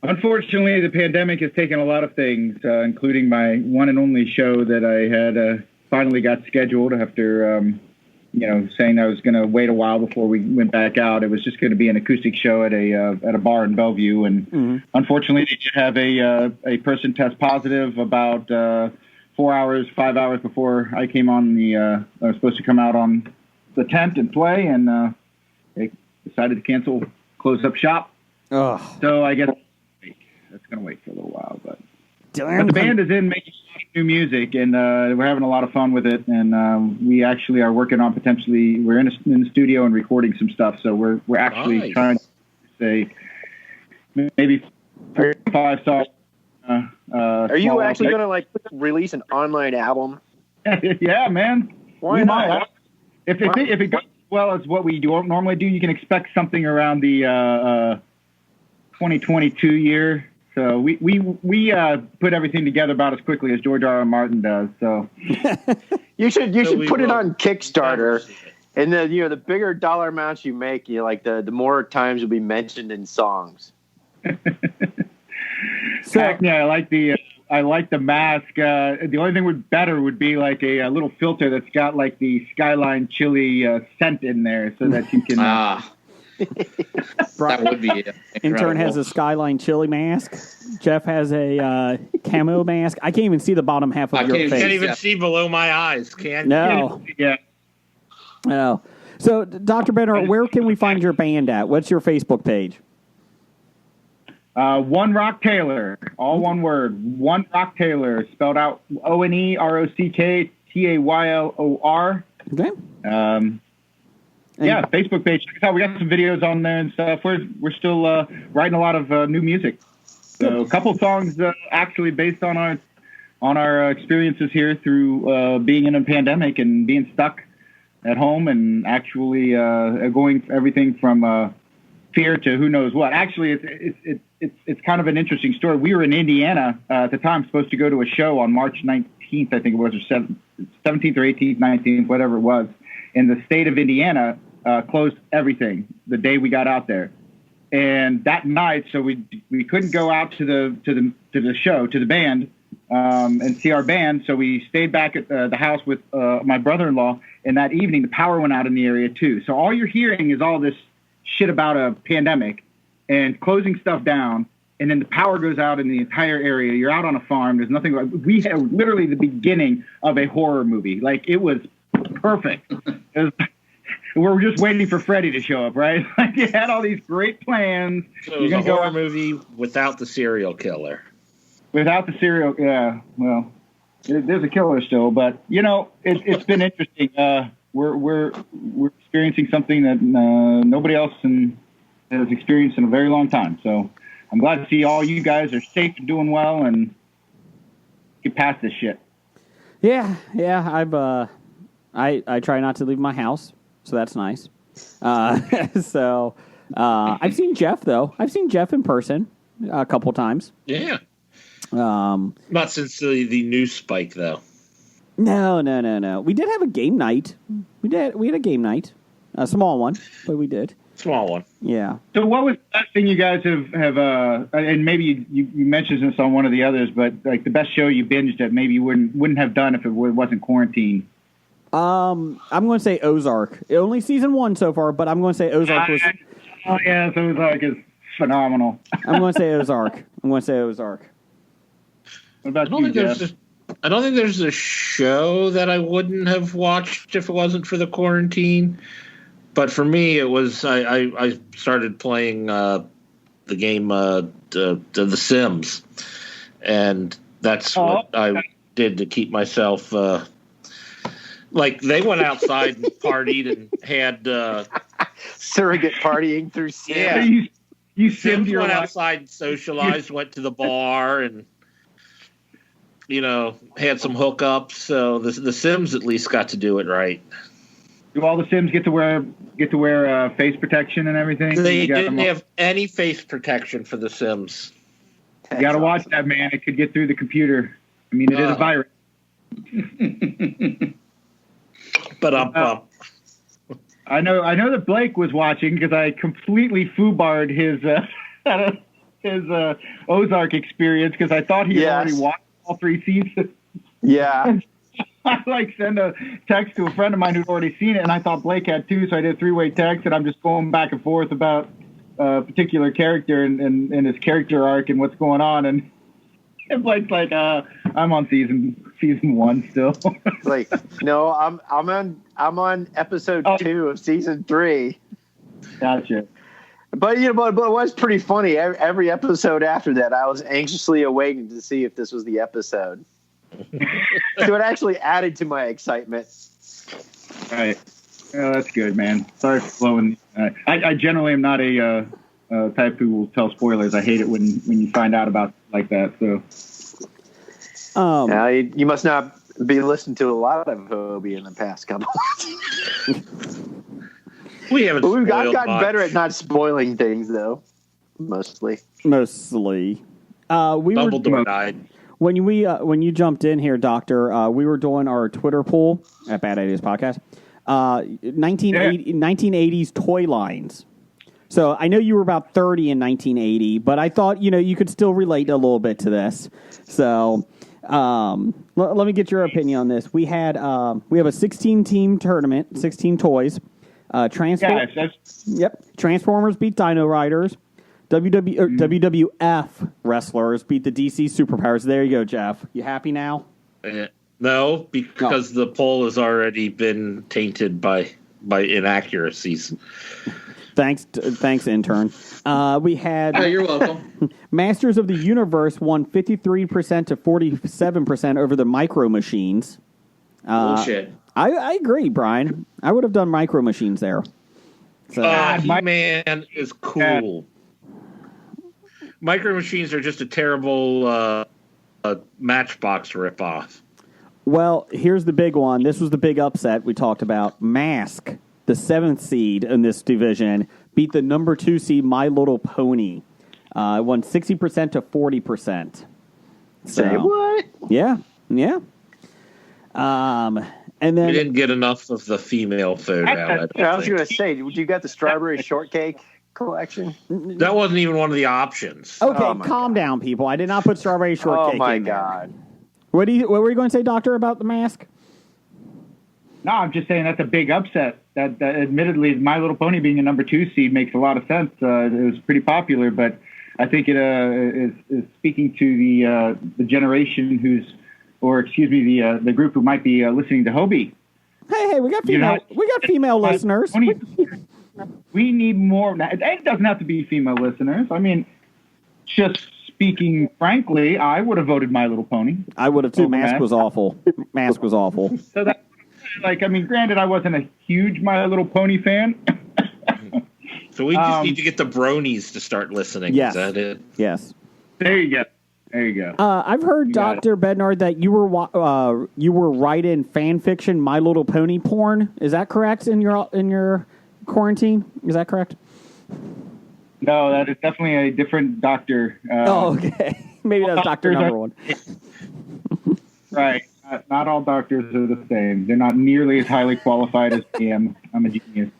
Unfortunately, the pandemic has taken a lot of things, including my one and only show that I had finally got scheduled after, saying I was going to wait a while before we went back out. It was just going to be an acoustic show at a bar in Bellevue, and unfortunately, they did have a person test positive about 5 hours before I came on I was supposed to come out on the tent and play, and they decided to close up shop. Oh. So I guess that's going to wait for a little while, but the band is in making new music, and we're having a lot of fun with it. And we actually are working on we're in the studio and recording some stuff. So we're actually trying to say maybe 5 songs. Are you actually going to release an online album? Yeah, man. Why not? If it goes well as what we normally do, you can expect something around the 2022 year. So we put everything together about as quickly as George R. R. Martin does. So you should put it on Kickstarter, and then the bigger dollar amounts you make, the more times you'll be mentioned in songs. So yeah, I like the mask. The only thing would be a little filter that's got the Skyline chili scent in there, so that you can. That would be incredible. Intern has a Skyline chili mask. Jeff has a camo mask. I can't even see the bottom half of your face. I can't even see below my eyes, can you? No. Yeah. No. So, Dr. Benner, where can we find your band at? What's your Facebook page? One Rock Taylor, all one word. One Rock Taylor, spelled out ONEROCKTAYLOR. Okay. Yeah, Facebook page. Check us out. We got some videos on there and stuff. We're still writing a lot of new music. So a couple songs actually based on our experiences here through being in a pandemic and being stuck at home, and actually going everything from fear to who knows what. Actually, it's kind of an interesting story. We were in Indiana at the time, supposed to go to a show on March 19th, I think it was, or 17th or 18th, 19th, whatever it was. And the state of Indiana closed everything the day we got out there. And that night, so we couldn't go out to the show, to the band, and see our band. So we stayed back at the house with my brother-in-law. And that evening, the power went out in the area too. So all you're hearing is all this shit about a pandemic and closing stuff down. And then the power goes out in the entire area. You're out on a farm. There's nothing. We had literally the beginning of a horror movie. It was perfect. We're just waiting for Freddy to show up, right? You had all these great plans. So it was a horror movie without the serial killer. Without the serial, yeah. Well, there's a killer still, but it's been interesting. We're experiencing something that nobody else has experienced in a very long time. So I'm glad to see all you guys are safe and doing well and get past this shit. Yeah. I try not to leave my house, so that's nice. I've seen Jeff, though. I've seen Jeff in person a couple times. Yeah. Not since the news spike, though. No. We did have a game night. We had a game night. A small one, but we did. Small one. Yeah. So what was the best thing you guys have and maybe you mentioned this on one of the others, but the best show you binged that maybe you wouldn't have done if it wasn't quarantine? I'm going to say Ozark. Only season 1 so far, but I'm going to say Ozark was... Oh, yeah, so Ozark is phenomenal. I'm going to say Ozark. What about you, Jeff? I don't think there's a show that I wouldn't have watched if it wasn't for the quarantine. But for me, it was I started playing the game The Sims, and that's what I did to keep myself. They went outside and partied and had surrogate partying through Sims. Yeah, you Sims went outside and socialized, went to the bar, and had some hookups. So the Sims at least got to do it right. Do all the Sims get to wear face protection and everything? They didn't have any face protection for the Sims. You got to watch that, man. It could get through the computer. I mean, it is a virus. But I know that Blake was watching because I completely foobarred his Ozark experience because I thought he had already watched all 3 seasons. Yeah. I send a text to a friend of mine who'd already seen it, and I thought Blake had too, so I did a 3-way text, and I'm just going back and forth about a particular character and his character arc and what's going on, and Blake's like, I'm on season 1 still. No, I'm on episode 2 of season 3. Gotcha. But but it was pretty funny. Every episode after that, I was anxiously awaiting to see if this was the episode. So it actually added to my excitement. Right. Oh, that's good, man. Sorry for blowing. I generally am not a type who will tell spoilers. I hate it when you find out about like that. So. Now you must not be listening to a lot of Hobie in the past couple. We've gotten better at not spoiling things, though. Mostly. Dumbledore died. When you jumped in here, Doctor, we were doing our Twitter poll at Bad Ideas Podcast. 1980s toy lines. So I know you were about 30 in 1980, but I thought you could still relate a little bit to this. So let me get your opinion on this. We have a 16-team tournament, 16 toys. Transformers beat Dino Riders. WWF wrestlers beat the DC Superpowers. There you go, Jeff. You happy now? No, because the poll has already been tainted by inaccuracies. Thanks, intern. We had. Oh, you're welcome. Masters of the Universe won 53% to 47% over the Micro Machines. Bullshit. I agree, Brian. I would have done Micro Machines there. So, He-Man is cool. Micro Machines are just a terrible Matchbox ripoff. Well, here's the big one. This was the big upset we talked about. Mask, the 7th seed in this division, beat the number 2 seed My Little Pony. It won 60% to 40%. Say what? Yeah. And then we didn't get enough of the female food out. I was going to say, you got the strawberry shortcake collection? That wasn't even one of the options. Okay, calm down, people. I did not put strawberry shortcake in there. Oh, my God. What were you going to say, Doctor, about the mask? No, I'm just saying that's a big upset. That admittedly, My Little Pony being a number 2 seed makes a lot of sense. It was pretty popular, but I think it is speaking to the generation the group who might be listening to Hobie. Hey, we got female listeners. We need more. It doesn't have to be female listeners. I mean, just speaking frankly, I would have voted My Little Pony. I would have too. Mask was awful. So that, granted, I wasn't a huge My Little Pony fan. So we just need to get the bronies to start listening. Yes. Is that it? Yes. There you go. I've heard, Dr. Bednard, that you were writing fan fiction My Little Pony porn. Is that correct in your quarantine? Is that correct? No, that is definitely a different doctor. Okay. Maybe that's doctor number 1. Right. Not all doctors are the same. They're not nearly as highly qualified as I am. I'm a genius.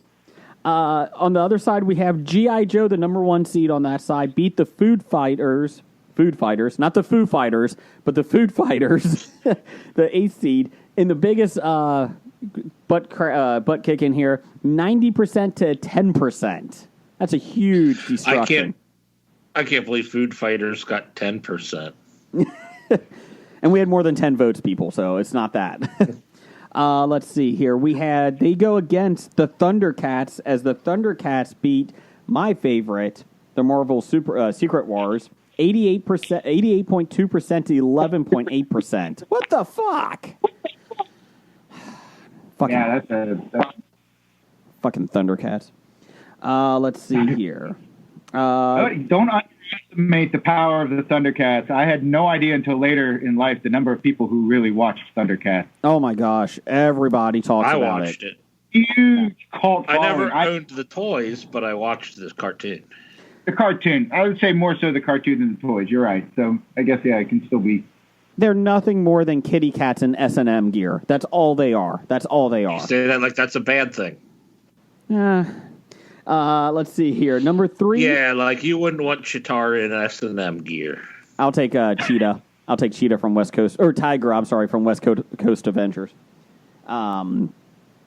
On the other side, we have G.I. Joe, the number 1 seed on that side, beat the Food Fighters, not the Foo Fighters, but the Food Fighters, the 8th seed, in the biggest butt kick in here, 90% to 10%. That's a huge destruction. I can't believe Food Fighters got 10%. And we had more than 10 votes, people, so it's not that. Let's see here. They go against the Thundercats, as the Thundercats beat my favorite, the Marvel Secret Wars, 88.2% to 11.8%. What the fuck? Fucking Thundercats. Let's see here. Don't underestimate the power of the Thundercats. I had no idea until later in life the number of people who really watched Thundercats. Oh my gosh, everybody talks about it. I watched it. Huge cult following. I never owned the toys, but I watched this cartoon. The cartoon. I would say more so the cartoon than the toys. You're right. So I guess, yeah, it can still be. They're nothing more than kitty cats in S&M gear. That's all they are. That's all they are. You say that like that's a bad thing. Let's see here. Number 3. Yeah, like you wouldn't want Chitara in S&M gear. I'll take Cheetah. I'll take Cheetah from West Coast, or Tiger, I'm sorry, from West Coast Adventures.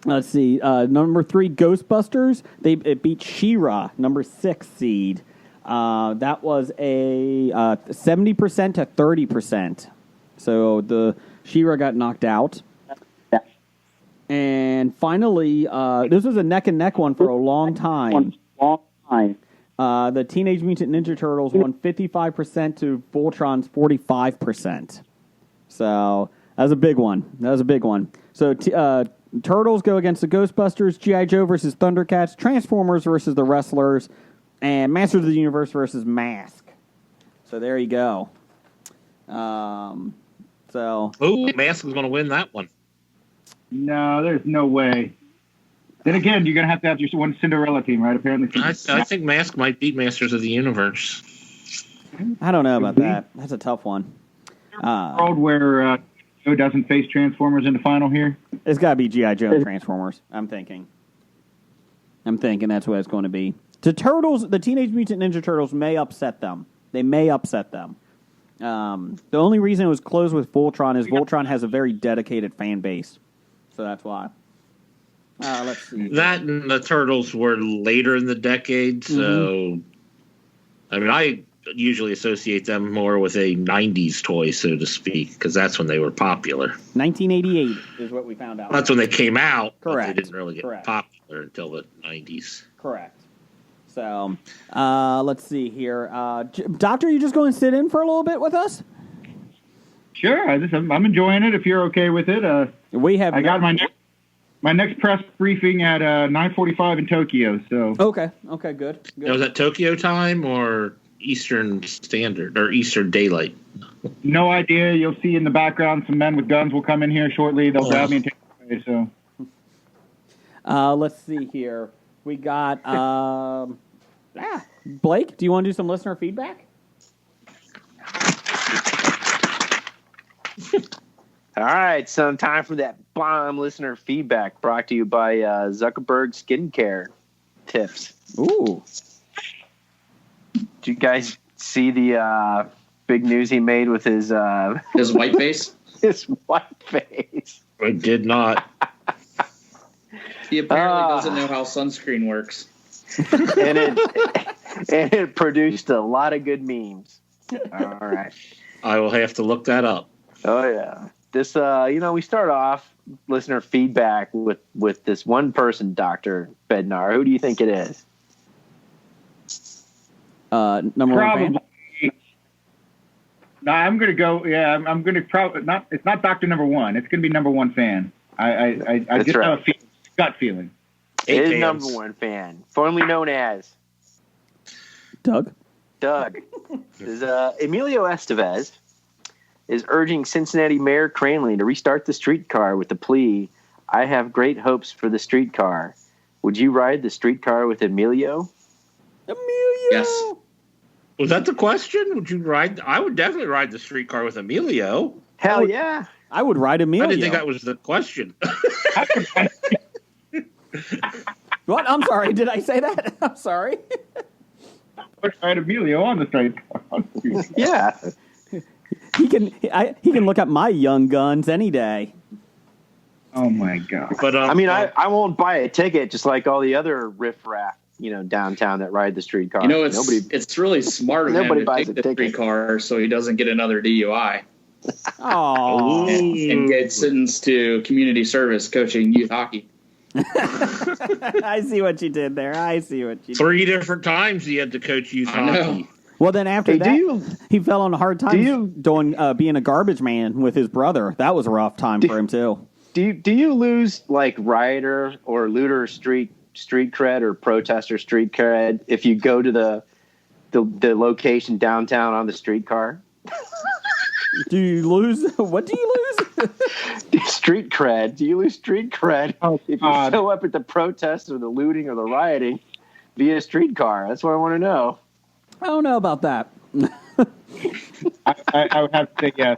Let's see. Number 3, Ghostbusters. It beat She-Ra, number 6 seed. That was a 70% to 30%. So the She-Ra got knocked out. And finally, this was a neck-and-neck one for a long time. The Teenage Mutant Ninja Turtles won 55% to Voltron's 45%. So that was a big one. So Turtles go against the Ghostbusters, G.I. Joe versus Thundercats, Transformers versus the Wrestlers, and Masters of the Universe versus Mask. So there you go. Mask is going to win that one. No, there's no way. Then again, you're going to have your one Cinderella team, right? Apparently. I think Mask might beat Masters of the Universe. I don't know about that. That's a tough one. World where Joe doesn't face Transformers in the final here? It's got to be G.I. Joe and Transformers, I'm thinking that's what it's going to be. The Teenage Mutant Ninja Turtles may upset them. They may upset them. The only reason it was closed with Voltron is Voltron has a very dedicated fan base. So that's why. Let's see. That and the Turtles were later in the decade, so... I mean, I usually associate them more with a 90s toy, so to speak, because that's when they were popular. 1988 is what we found out. That's when they came out. Correct. But they didn't really get popular until the 90s. Correct. So, let's see here. Doctor, you just going to sit in for a little bit with us? Sure. I'm enjoying it if you're okay with it. I got my next press briefing at 9:45 in Tokyo. So Okay, good. Now, was that Tokyo time or Eastern Standard or Eastern Daylight? No idea. You'll see in the background some men with guns will come in here shortly. They'll grab me and take me away. So let's see here. We got Blake. Do you want to do some listener feedback? All right, so time for that bomb listener feedback brought to you by Zuckerberg Skincare Tips. Ooh. Did you guys see the big news he made with his white face? His white face. I did not. He apparently doesn't know how sunscreen works. and it produced a lot of good memes. All right. I will have to look that up. Oh, yeah. This, we start off listener feedback with this one person, Dr. Bednar. Who do you think it is? Number probably. one fan? No, I'm going to go. Yeah, I'm going to probably not. It's not Doctor Number One. It's going to be number one fan. I just have a gut feeling. It is number one fan, formerly known as Doug. Is Emilio Estevez is urging Cincinnati Mayor Cranley to restart the streetcar with the plea, "I have great hopes for the streetcar. Would you ride the streetcar with Emilio?" Yes. Was that the question? Would you ride? I would definitely ride the streetcar with Emilio. Hell yeah. I would ride Emilio. I didn't think that was the question. What? I'm sorry. Did I say that? I'm sorry. I would ride Emilio on the streetcar. Yeah. He can look at my young guns any day. Oh my God! But I won't buy a ticket just like all the other riffraff, downtown that ride the streetcar. It's really smart of him to take the streetcar so he doesn't get another DUI. Oh, and get sentenced to community service coaching youth hockey. I see what you did there. 3 different times he had to coach youth hockey. Well, then after he fell on hard times doing being a garbage man with his brother. That was a rough time for him too. Do you lose like rioter or looter street cred or protester street cred if you go to the location downtown on the streetcar. Do you lose? What do you lose? Street cred. Do you lose street cred if you show up at the protests or the looting or the rioting via streetcar? That's what I want to know. I don't know about that. I would have to say yes.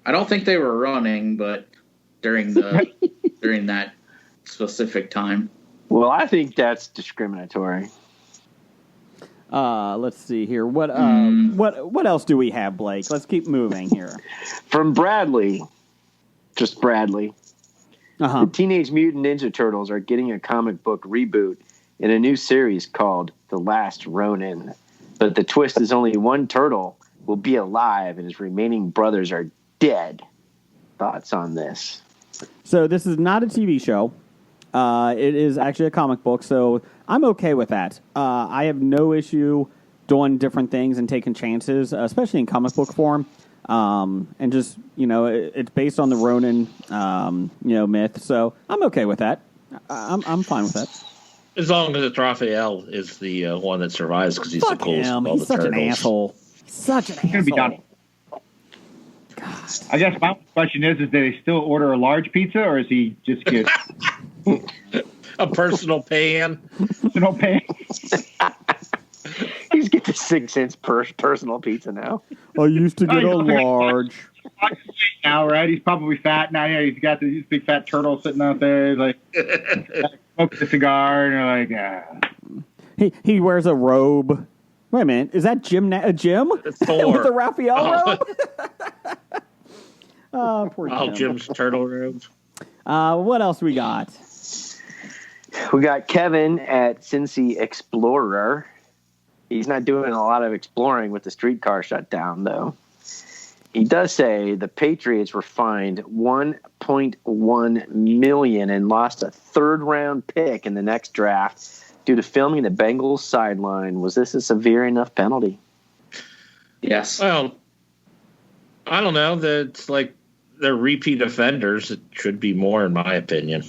I don't think they were running, but during that specific time. Well, I think that's discriminatory. Let's see here. What else do we have, Blake? Let's keep moving here. From Bradley, just Bradley. Uh-huh. The Teenage Mutant Ninja Turtles are getting a comic book reboot in a new series called The Last Ronin. But the twist is only one turtle will be alive and his remaining brothers are dead. Thoughts on this? So this is not a TV show. It is actually a comic book, so I'm okay with that. I have no issue doing different things and taking chances, especially in comic book form. And just, it's based on the Ronin, myth, so I'm okay with that. I'm fine with that. As long as it's Raphael is the one that survives because he's the coolest of all He's the such turtles. an asshole. Such an asshole. Gonna be done. God. I guess my question is did he still order a large pizza, or is he just get A personal pan. no pay? He's getting 6 cents per personal pizza now. I used to get a large. Now, right? He's probably fat now. Yeah, he's got this big fat turtle sitting out there. He's like smoking a cigar, and you're like, He wears a robe. Wait a minute, is that a Jim? Thor. With the Raphael robe? Poor Jim. Jim's turtle robes. What else we got? We got Kevin at Cincy Explorer. He's not doing a lot of exploring with the streetcar shutdown, though. He does say the Patriots were fined $1.1 million and lost a third-round pick in the next draft due to filming the Bengals sideline. Was this a severe enough penalty? Yes. Well, I don't know. It's like they're repeat offenders. It should be more, in my opinion.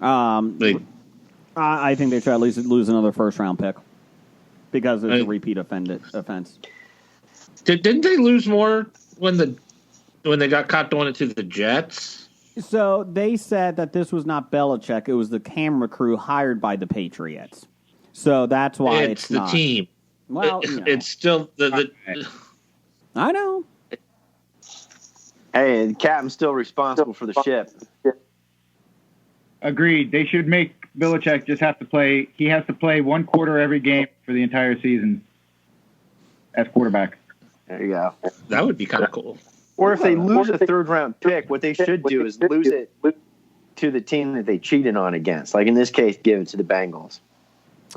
I think they should at least lose another first-round pick because it's a repeat offense. Didn't they lose more when they got caught doing it to the Jets? So they said that this was not Belichick; it was the camera crew hired by the Patriots. So that's why it's the not. team. Well, it's still the. I know. Hey, the captain's still responsible for the ship. agreed. They should make Belichick just have to play. He has to play one quarter every game for the entire season as quarterback. There you go. That would be kind of cool. Or if they lose a third-round pick, what they should do is lose it to the team that they cheated on against. Like in this case, give it to the Bengals.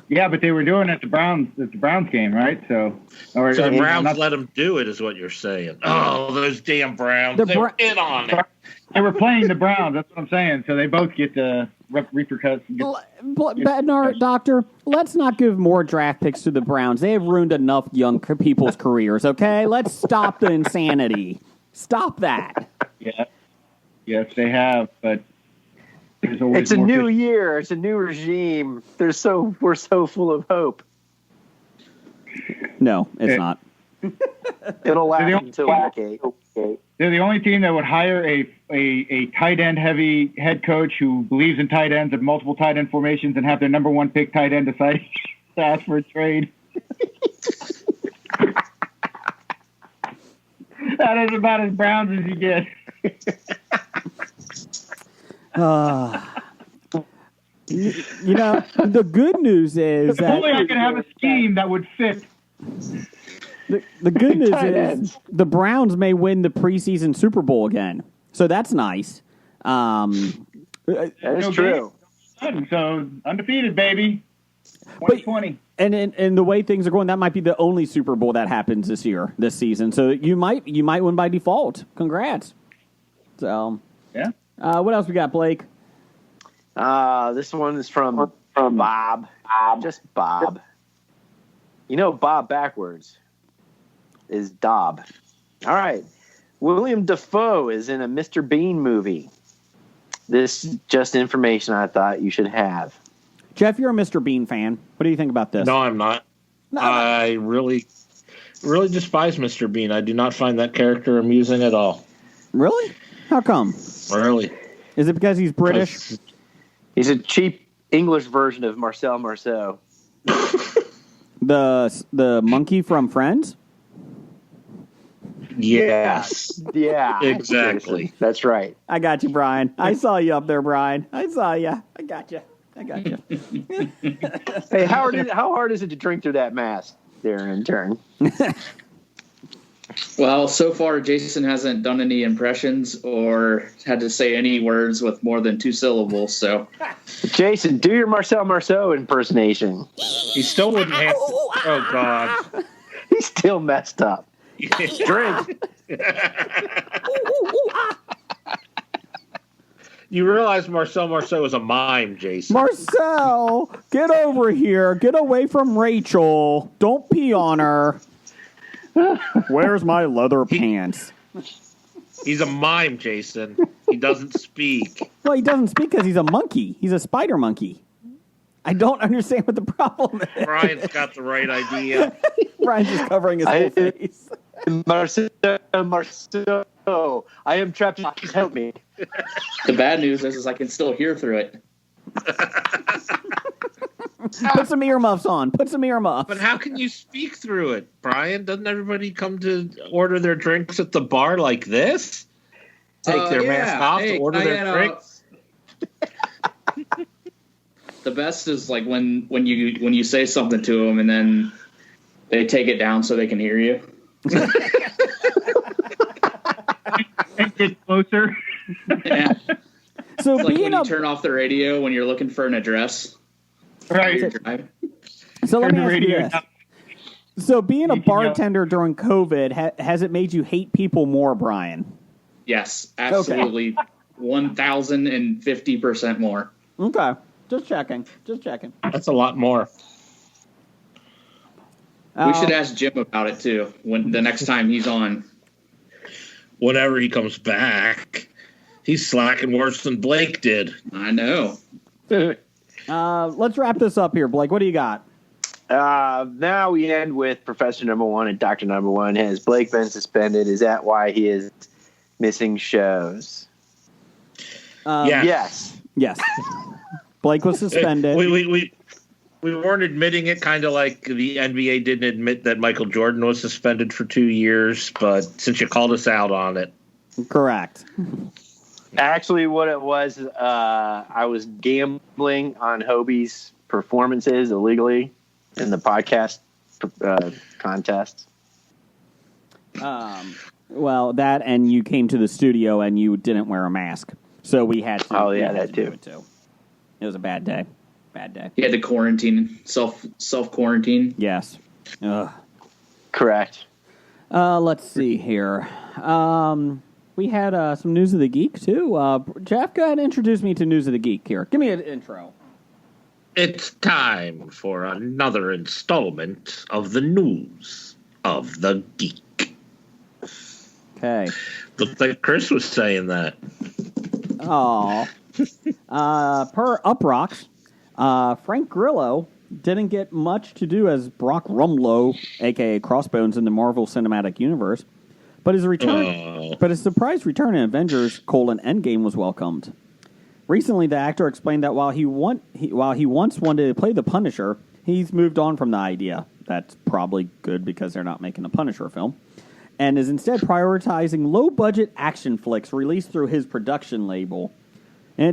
Yeah, but they were doing it at the Browns game, right? So the Browns let them do it, is what you're saying. Oh, those damn Browns! They were in on it. They were playing the Browns. That's what I'm saying. So they both get the repercussions. Bednar, Doctor, let's not give more draft picks to the Browns. They have ruined enough young people's careers, okay? Let's stop the insanity. Stop that. Yeah. Yes, they have, but it's a new year. It's a new regime. We're so full of hope. No, it's not. It'll last until week 8. They're the only team that would hire a tight end heavy head coach who believes in tight ends and multiple tight end formations and have their number one pick tight end decide to ask for a trade. That is about as Browns as you get. You know, the good news is that only I can have a scheme that would fit. The good news is the Browns may win the preseason Super Bowl again, so that's nice. That is true. So undefeated, baby. 2020. And the way things are going, that might be the only Super Bowl that happens this season. So you might win by default. Congrats. So yeah. What else we got, Blake? This one is from Bob. Just Bob. You know, Bob backwards is Dob. All right. William Dafoe is in a Mr. Bean movie. This is just information I thought you should have. Jeff, you're a Mr. Bean fan. What do you think about this? No, I'm not. No. I really despise Mr. Bean. I do not find that character amusing at all. Really? How come? Really? Is it because he's British? He's a cheap English version of Marcel Marceau. The monkey from Friends? Yes. Yeah. Exactly. Jason. That's right. I got you, Brian. I saw you up there, Brian. I saw you. I got you. Hey, how hard is it to drink through that mask there in turn? Well, so far, Jason hasn't done any impressions or had to say any words with more than 2 syllables. So, Jason, do your Marcel Marceau impersonation. He still wouldn't have. Oh, God. He's still messed up. Drink. You realize Marcel Marceau is a mime, Jason. Marcel, get over here. Get away from Rachel. Don't pee on her. Where's my leather pants? He's a mime, Jason. He doesn't speak. Well, he doesn't speak because he's a monkey. He's a spider monkey. I don't understand what the problem is. Brian's got the right idea. Brian's just covering his whole face. Marcel, I am trapped. Please help me. the bad news is I can still hear through it. Put some earmuffs on. Put some earmuffs. But how can you speak through it, Brian? Doesn't everybody come to order their drinks at the bar like this? Take their mask off to order their drinks? The best is like when you say something to them and then they take it down so they can hear you. It gets closer. Yeah. So It's like being when you turn off the radio when you're looking for an address. Right. So let me Turn the ask you radio this. down. So being a You can yell. bartender during COVID, has it made you hate people more, Brian? Yes, absolutely. 1,050% more. Okay. Just checking. That's a lot more. We should ask Jim about it too when the next time he's on. Whenever he comes back, he's slacking worse than Blake did. I know. Let's wrap this up here, Blake. What do you got? Now we end with Professor Number One and Doctor Number One. Has Blake been suspended? Is that why he is missing shows? Yes. Yes. Blake was suspended. We weren't admitting it, kind of like the NBA didn't admit that Michael Jordan was suspended for 2 years, but since you called us out on it. Correct. Actually, what it was, I was gambling on Hobie's performances illegally in the podcast contest. Well, that and you came to the studio and you didn't wear a mask. So we had to. Oh, yeah, that too. It was a bad day. He had to quarantine, self quarantine. Yes. Ugh. Correct. Let's see here. We had some News of the Geek, too. Jeff, go ahead and introduce me to News of the Geek here. Give me an intro. It's time for another installment of the News of the Geek. Okay. Looked like Chris was saying that. Oh. Per Uprocks, Frank Grillo didn't get much to do as Brock Rumlow, a.k.a. Crossbones, in the Marvel Cinematic Universe, but his surprise return in Avengers: Endgame was welcomed. Recently, the actor explained that while he once wanted to play the Punisher, he's moved on from the idea. That's probably good because they're not making a Punisher film, and is instead prioritizing low-budget action flicks released through his production label. In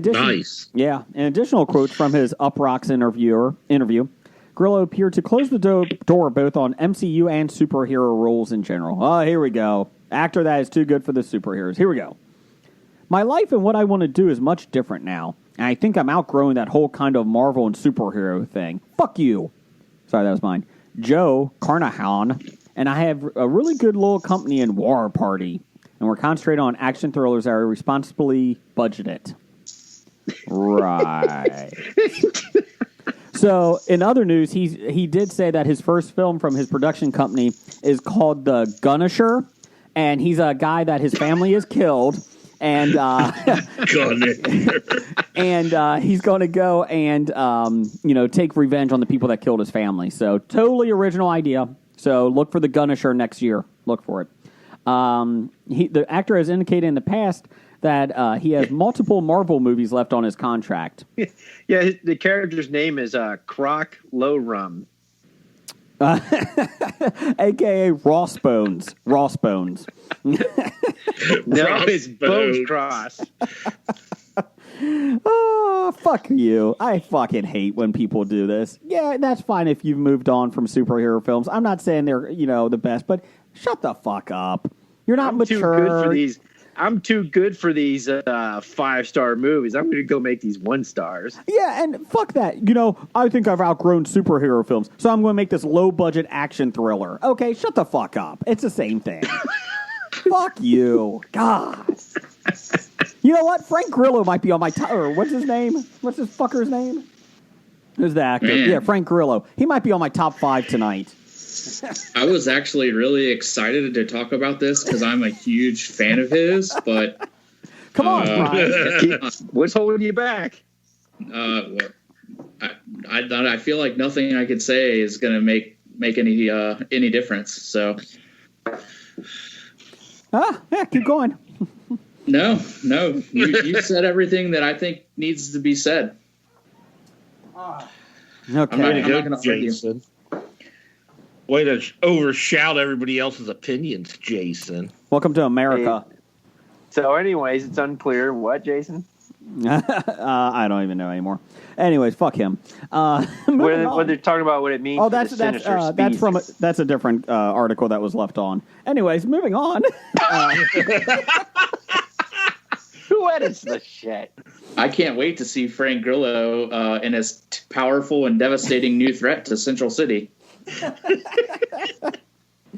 additional quotes from his Uprocks interview, Grillo appeared to close the door both on MCU and superhero roles in general. Oh, here we go. Actor that is too good for the superheroes. Here we go. My life and what I want to do is much different now, and I think I'm outgrowing that whole kind of Marvel and superhero thing. Fuck you. Sorry, that was mine. Joe Carnahan and I have a really good little company in War Party, and we're concentrating on action thrillers that are responsibly budgeted. Right. So, in other news, he did say that his first film from his production company is called The Gunisher, and he's a guy that his family has killed, And and he's going to go and take revenge on the people that killed his family. So totally original idea. So look for the Gunisher next year. Look for it. The actor has indicated in the past that he has multiple Marvel movies left on his contract. Yeah, the character's name is Croc Lowrum. A.K.A. Ross Bones. Ross Bones. No, it's Bones Cross. Oh, fuck you. I fucking hate when people do this. Yeah, that's fine if you've moved on from superhero films. I'm not saying they're, the best, but shut the fuck up. You're not mature. I'm too good for these 5-star movies. I'm going to go make these 1-stars. Yeah, and fuck that. I think I've outgrown superhero films, so I'm going to make this low-budget action thriller. Okay, shut the fuck up. It's the same thing. Fuck you. God. You know what? Frank Grillo might be on my top. Or what's his name? What's this fucker's name? Who's the actor? Man. Yeah, Frank Grillo. He might be on my top 5 tonight. I was actually really excited to talk about this because I'm a huge fan of his, but... Come on, Brian. What's holding you back? I feel like nothing I could say is going to make any difference, so... Yeah, keep going. No. You said everything that I think needs to be said. Okay. I'm going to go, Jason. Way to overshout everybody else's opinions, Jason. Welcome to America. So anyways, it's unclear. What, Jason? I don't even know anymore. Anyways, fuck him. What they're talking about, what it means. Oh, that's a different article that was left on. Anyways, moving on. Who edits the shit? I can't wait to see Frank Grillo in his powerful and devastating new threat to Central City.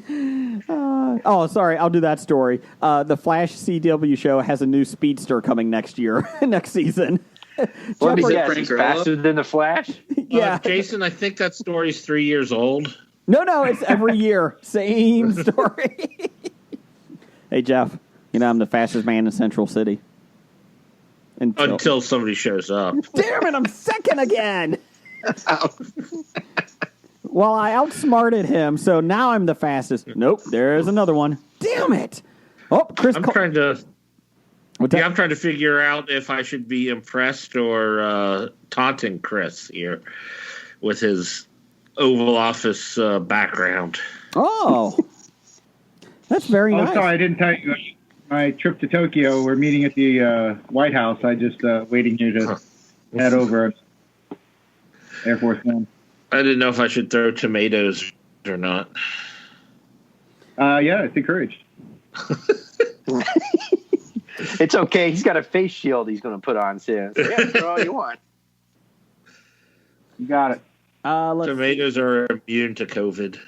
Sorry, I'll do that story. The Flash CW show has a new speedster coming next year, next season. What is it, faster than the Flash? Yeah, Jason, I think that story's 3 years old. No, it's every year, same story. Hey Jeff, I'm the fastest man in Central City. Until somebody shows up. Damn it, I'm second again. Well, I outsmarted him, so now I'm the fastest. Nope, there's another one. Damn it! Oh, Chris. I'm trying to figure out if I should be impressed or taunting Chris here with his Oval Office background. Oh, that's very nice. Sorry, I didn't tell you. My trip to Tokyo, we're meeting at the White House. I just waiting here to head over Air Force One. I didn't know if I should throw tomatoes or not. Yeah, it's encouraged. It's okay. He's got a face shield he's going to put on soon. So yeah, throw all you want. You got it. Tomatoes are immune to COVID.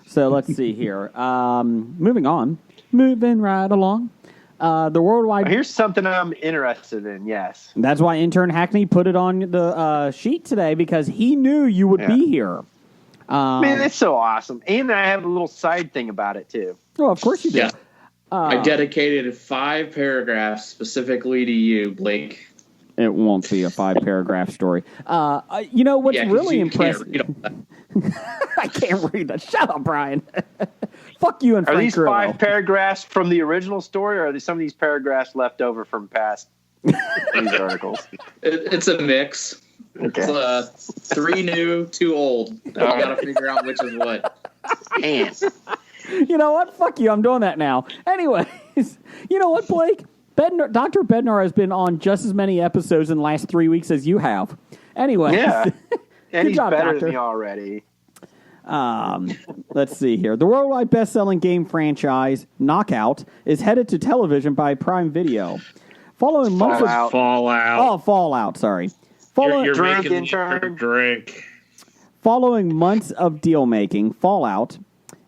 So let's see here. Moving on. Moving right along. The worldwide. Here's something I'm interested in. Yes, that's why intern Hackney put it on the sheet today because he knew you would be here. Man, that's so awesome. And I have a little side thing about it too. Oh, of course you do. Yeah. I dedicated 5 paragraphs specifically to you, Blake. It won't be a 5-paragraph story. What's really impressive? I can't read that. Shut up, Brian. Fuck you and Frank Are these Grillo. 5 paragraphs from the original story, or are some of these paragraphs left over from past news articles? It's a mix. Okay. It's 3 new, 2 old. I got to figure out which is what. Man. You know what? Fuck you. I'm doing that now. Anyways, you know what, Blake? Dr. Bednar has been on just as many episodes in the last 3 weeks as you have. Anyways. Yeah. And he's job, better Doctor. than me already. Let's see here. The worldwide best-selling game franchise, Knockout, is headed to television by Prime Video. Following months of Fallout, sorry. You're making me drink. Following months of deal-making, Fallout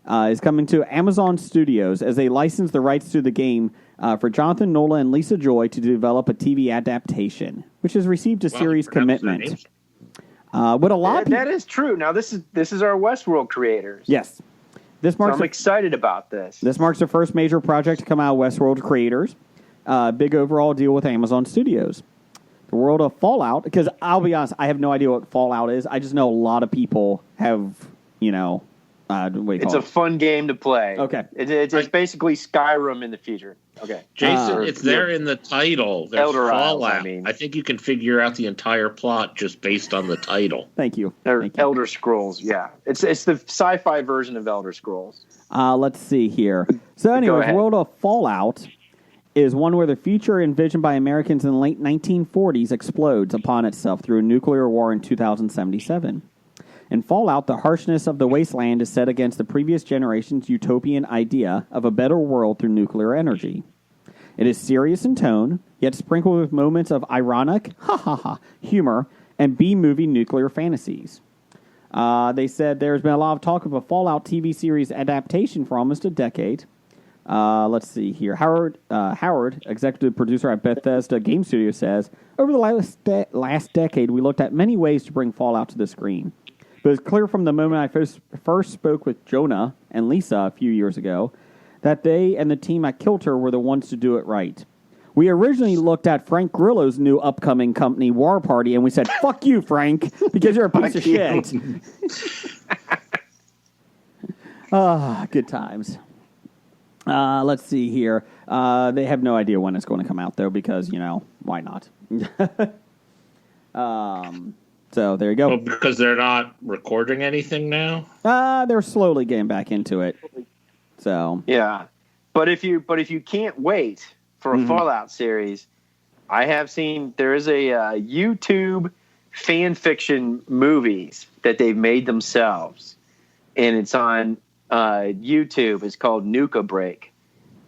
is coming to Amazon Studios as they license the rights to the game for Jonathan Nola and Lisa Joy to develop a TV adaptation, which has received a series commitment. What a lot of people, that is true. Now this is our Westworld creators. Yes, I'm excited about this. This marks the first major project to come out of Westworld creators. big overall deal with Amazon Studios. The world of Fallout, because I'll be honest, I have no idea what Fallout is. I just know a lot of people have, it's a fun game to play. Okay. It's basically Skyrim in the future. Okay. Jason, it's there in the title. There's Elder Isles, Fallout. I think you can figure out the entire plot just based on the title. Thank you. Elder Scrolls, yeah. It's the sci-fi version of Elder Scrolls. Let's see here. So anyways, the world of Fallout is one where the future envisioned by Americans in the late 1940s explodes upon itself through a nuclear war in 2077. In Fallout, the harshness of the wasteland is set against the previous generation's utopian idea of a better world through nuclear energy. It is serious in tone, yet sprinkled with moments of ironic, humor, and B-movie nuclear fantasies. They said there's been a lot of talk of a Fallout TV series adaptation for almost a decade. Let's see here. Howard, executive producer at Bethesda Game Studio, says, over the last decade, we looked at many ways to bring Fallout to the screen. But it's clear from the moment I first spoke with Jonah and Lisa a few years ago that they and the team at Kilter were the ones to do it right. We originally looked at Frank Grillo's new upcoming company, War Party, and we said, fuck you, Frank, because you're a piece of shit. Good times. Let's see here. They have no idea when it's going to come out, though, because, why not? So there you go. Well, because they're not recording anything now? They're slowly getting back into it. So yeah, but if you can't wait for a Fallout series, I have seen there is a YouTube fan fiction movies that they've made themselves, and it's on YouTube. It's called Nuka Break.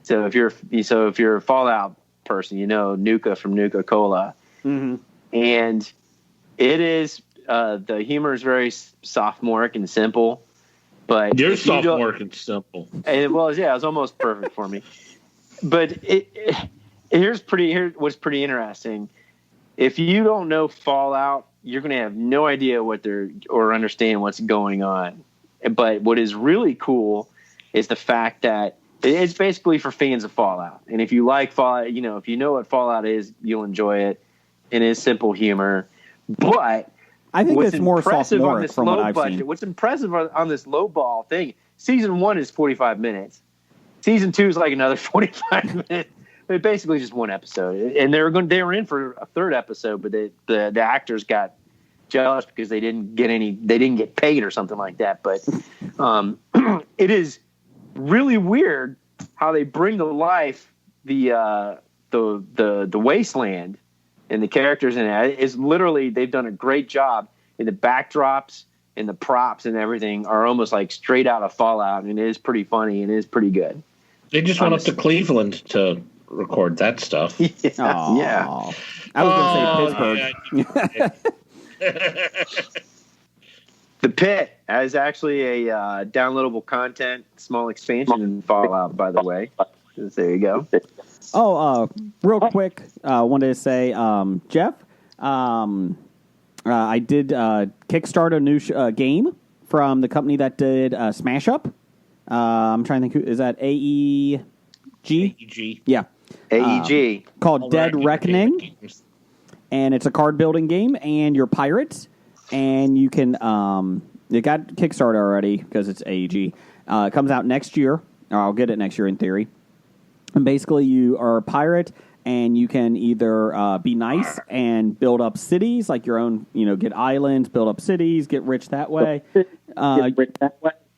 So if you're a Fallout person, Nuka from Nuka Cola, and it is the humor is very sophomoric and simple. But you're sophomoric and simple. It was almost perfect for me. But here's what's pretty interesting. If you don't know Fallout, you're going to have no idea or understand what's going on. But what is really cool is the fact that it's basically for fans of Fallout. And if you like Fallout, if you know what Fallout is, you'll enjoy it. It is simple humor. But I think it's more sophomoric from what I've seen. What's impressive on this low ball thing, season 1 is 45 minutes. Season 2 is like another 45 minutes. It's basically just one episode. And they were in for a third episode, but the actors got jealous because they didn't get paid or something like that. But it is really weird how they bring to life the wasteland. And the characters in it is literally, they've done a great job. And the backdrops and the props and everything are almost like straight out of Fallout. And it is pretty funny and it is pretty good. They just went up to Cleveland to record that stuff. Yeah. I was going to say Pittsburgh. The Pit is actually a downloadable content, small expansion in Fallout, by the way. There you go. Real quick, wanted to say, Jeff, I did kickstart a new game from the company that did Smash Up. I'm trying to think, is that AEG? AEG. Yeah. AEG. Called Dead Reckoning. And it's a card building game, and you're pirates, and you can, it got Kickstarter already because it's AEG. It comes out next year, or I'll get it next year in theory. And basically, you are a pirate, and you can either be nice and build up cities, like your own, get islands, build up cities, get rich that way.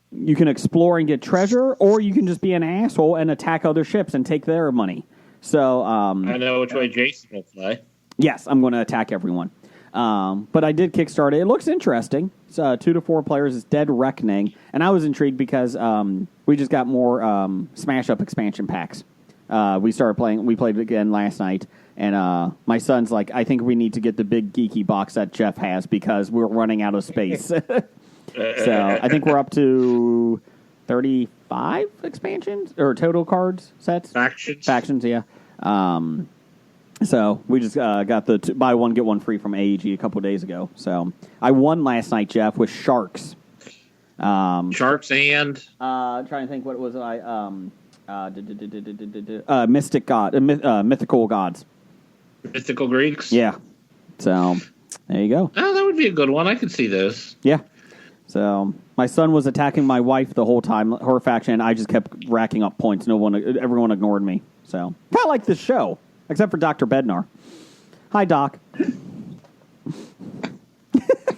You can explore and get treasure, or you can just be an asshole and attack other ships and take their money. So I know which way Jason will play. Yes, I'm going to attack everyone. But I did kickstart it. It looks interesting. It's 2 to 4 players. It's Dead Reckoning. And I was intrigued because we just got more Smash Up expansion packs. We played it again last night, and my son's like, I think we need to get the big geeky box that Jeff has because we're running out of space. So I think we're up to 35 expansions, or total cards, sets? Factions, yeah. So we just got the buy one, get one free from AEG a couple days ago. So I won last night, Jeff, with Sharks. Sharks and? I'm trying to think, what was I? mythical gods. Mythical Greeks? Yeah. So, there you go. Oh, that would be a good one. I could see this. Yeah. So, my son was attacking my wife the whole time, her faction, and I just kept racking up points. Everyone ignored me. So, kind of like this show, except for Dr. Bednar. Hi, Doc.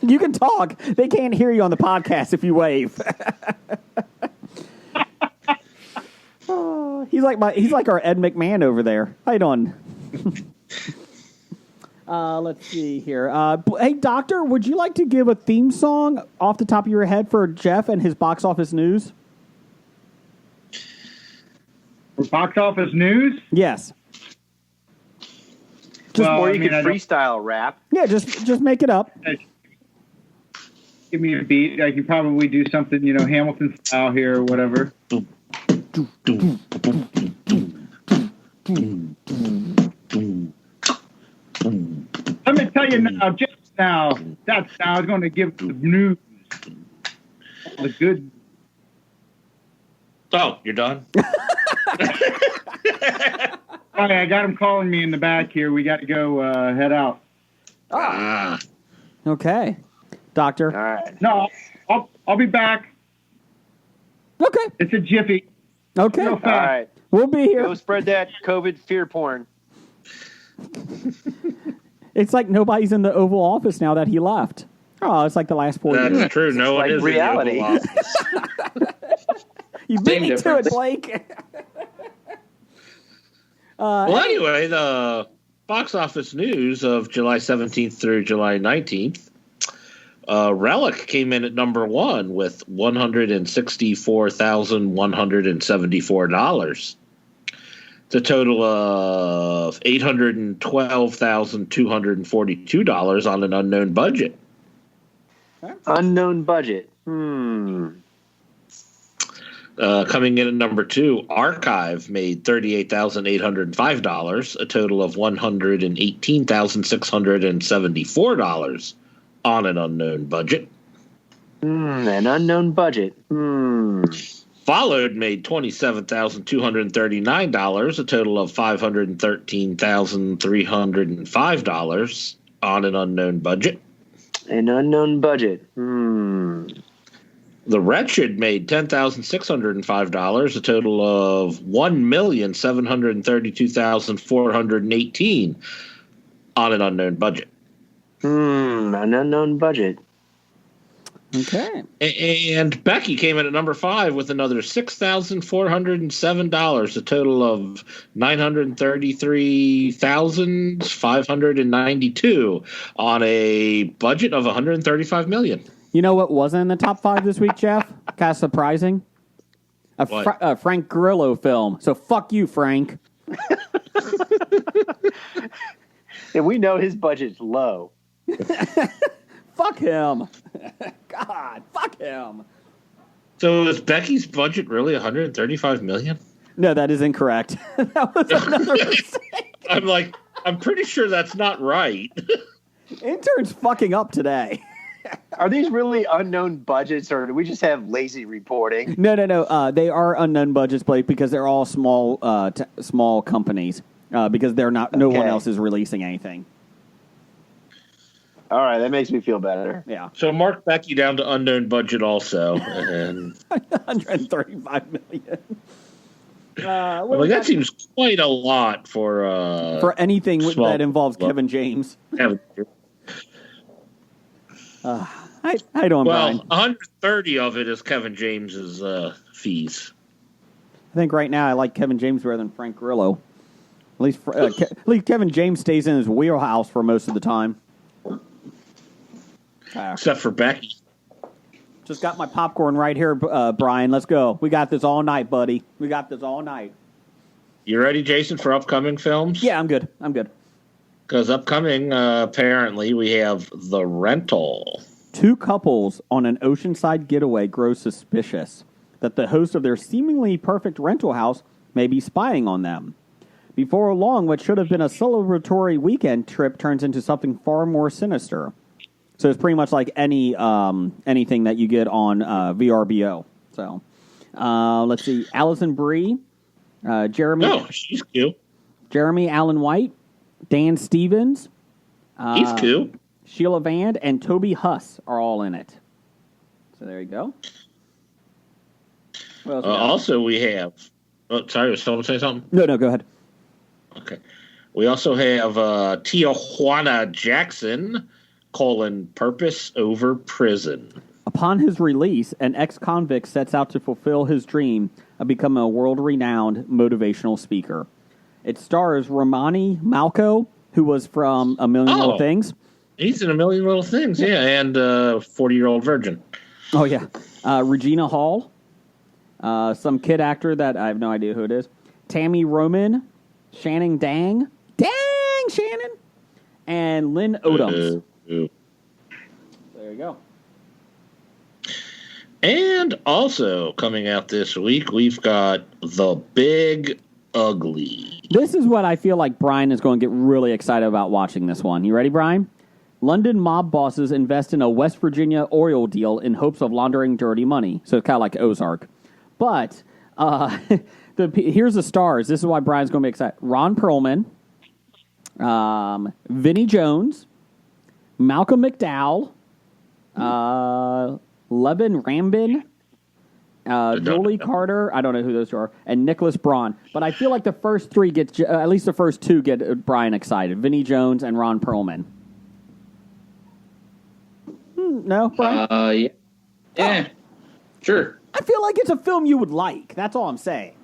You can talk. They can't hear you on the podcast if you wave. He's like our Ed McMahon over there. How you doing? Let's see here. Hey, Doctor, would you like to give a theme song off the top of your head for Jeff and his box office news? For box office news? Yes. Or you can freestyle rap. Yeah, just make it up. Give me a beat. I can probably do something, Hamilton style here or whatever. Let me tell you now, just now, that's now I was going to give the news. The good. Oh, you're done? All right, I got him calling me in the back here. We got to go head out. Okay. Doctor. All right. No, I'll be back. Okay. It's a jiffy. Okay. Real All fast. right. We'll be here. Go spread that COVID fear porn. It's like nobody's in the Oval Office now that he left. Oh, it's like the last 4 years. That's true. No one like is reality. in the Oval Office. You beat Same me to it, difference. Blake. Well, anyway, the box office news of July 17th through July 19th. Relic came in at number 1 with $164,174. It's a total of $812,242 on an unknown budget. Unknown budget. Coming in at number 2, Archive made $38,805, a total of $118,674 on an unknown budget. An unknown budget. Followed made $27,239, a total of $513,305 on an unknown budget. An unknown budget. The Wretched made $10,605, a total of $1,732,418 on an unknown budget. An unknown budget. Okay. And Becky came in at number 5 with another $6,407, a total of $933,592 on a budget of $135 million. You know what wasn't in the top 5 this week, Jeff? Kind of surprising. A Frank Grillo film. So fuck you, Frank. And we know his budget's low. Fuck him. God, fuck him. So is Becky's budget really $135 million? No, that is incorrect. That was another mistake. I'm pretty sure that's not right. Intern's fucking up today. Are these really unknown budgets, or do we just have lazy reporting? No. They are unknown budgets, Blake, because they're all small companies. Because they're not. No one else is releasing anything. All right, that makes me feel better. Yeah. So mark Becky down to unknown budget also. And 135 million. that seems quite a lot for anything that involves club. Kevin James. Kevin. I don't. Well, Brian. 130 of it is Kevin James's fees. I think right now I like Kevin James better than Frank Grillo. At least Kevin James stays in his wheelhouse for most of the time. Except for Becky. Just got my popcorn right here, Brian. Let's go. We got this all night, buddy. We got this all night. You ready, Jason, for upcoming films? Yeah, I'm good. Because upcoming, apparently, we have The Rental. 2 couples on an oceanside getaway grow suspicious that the host of their seemingly perfect rental house may be spying on them. Before long, what should have been a celebratory weekend trip turns into something far more sinister. So it's pretty much like anything that you get on VRBO. So let's see. Alison Brie Jeremy. Oh, she's cute. Jeremy Allen White, Dan Stevens. He's cute. Sheila Vand and Toby Huss are all in it. So there you go. What else Also, we have. Oh, sorry, was someone say something? No, go ahead. Okay. We also have Tijuana Jackson, purpose over prison. Upon his release, an ex-convict sets out to fulfill his dream of becoming a world-renowned motivational speaker. It stars Romani Malco, who was from A Million Little Things. He's in A Million Little Things, yeah, and 40-Year-Old Virgin. Oh, yeah. Regina Hall, some kid actor that I have no idea who it is. Tammy Roman, Shannon Dang, Shannon, and Lynn Odoms. There you go. And also coming out this week, we've got The Big Ugly. This is what I feel like Brian is going to get really excited about watching this one. You ready, Brian? London mob bosses invest in a West Virginia oil deal in hopes of laundering dirty money. So it's kind of like Ozark. But here's the stars. This is why Brian's going to be excited. Ron Perlman, Vinnie Jones, Malcolm McDowell, Levin Rambin, Julie Carter, I don't know who those are, and Nicholas Braun. But I feel like the first three at least the first two get Brian excited. Vinnie Jones and Ron Perlman. No, Brian? Yeah. Sure. I feel like it's a film you would like. That's all I'm saying.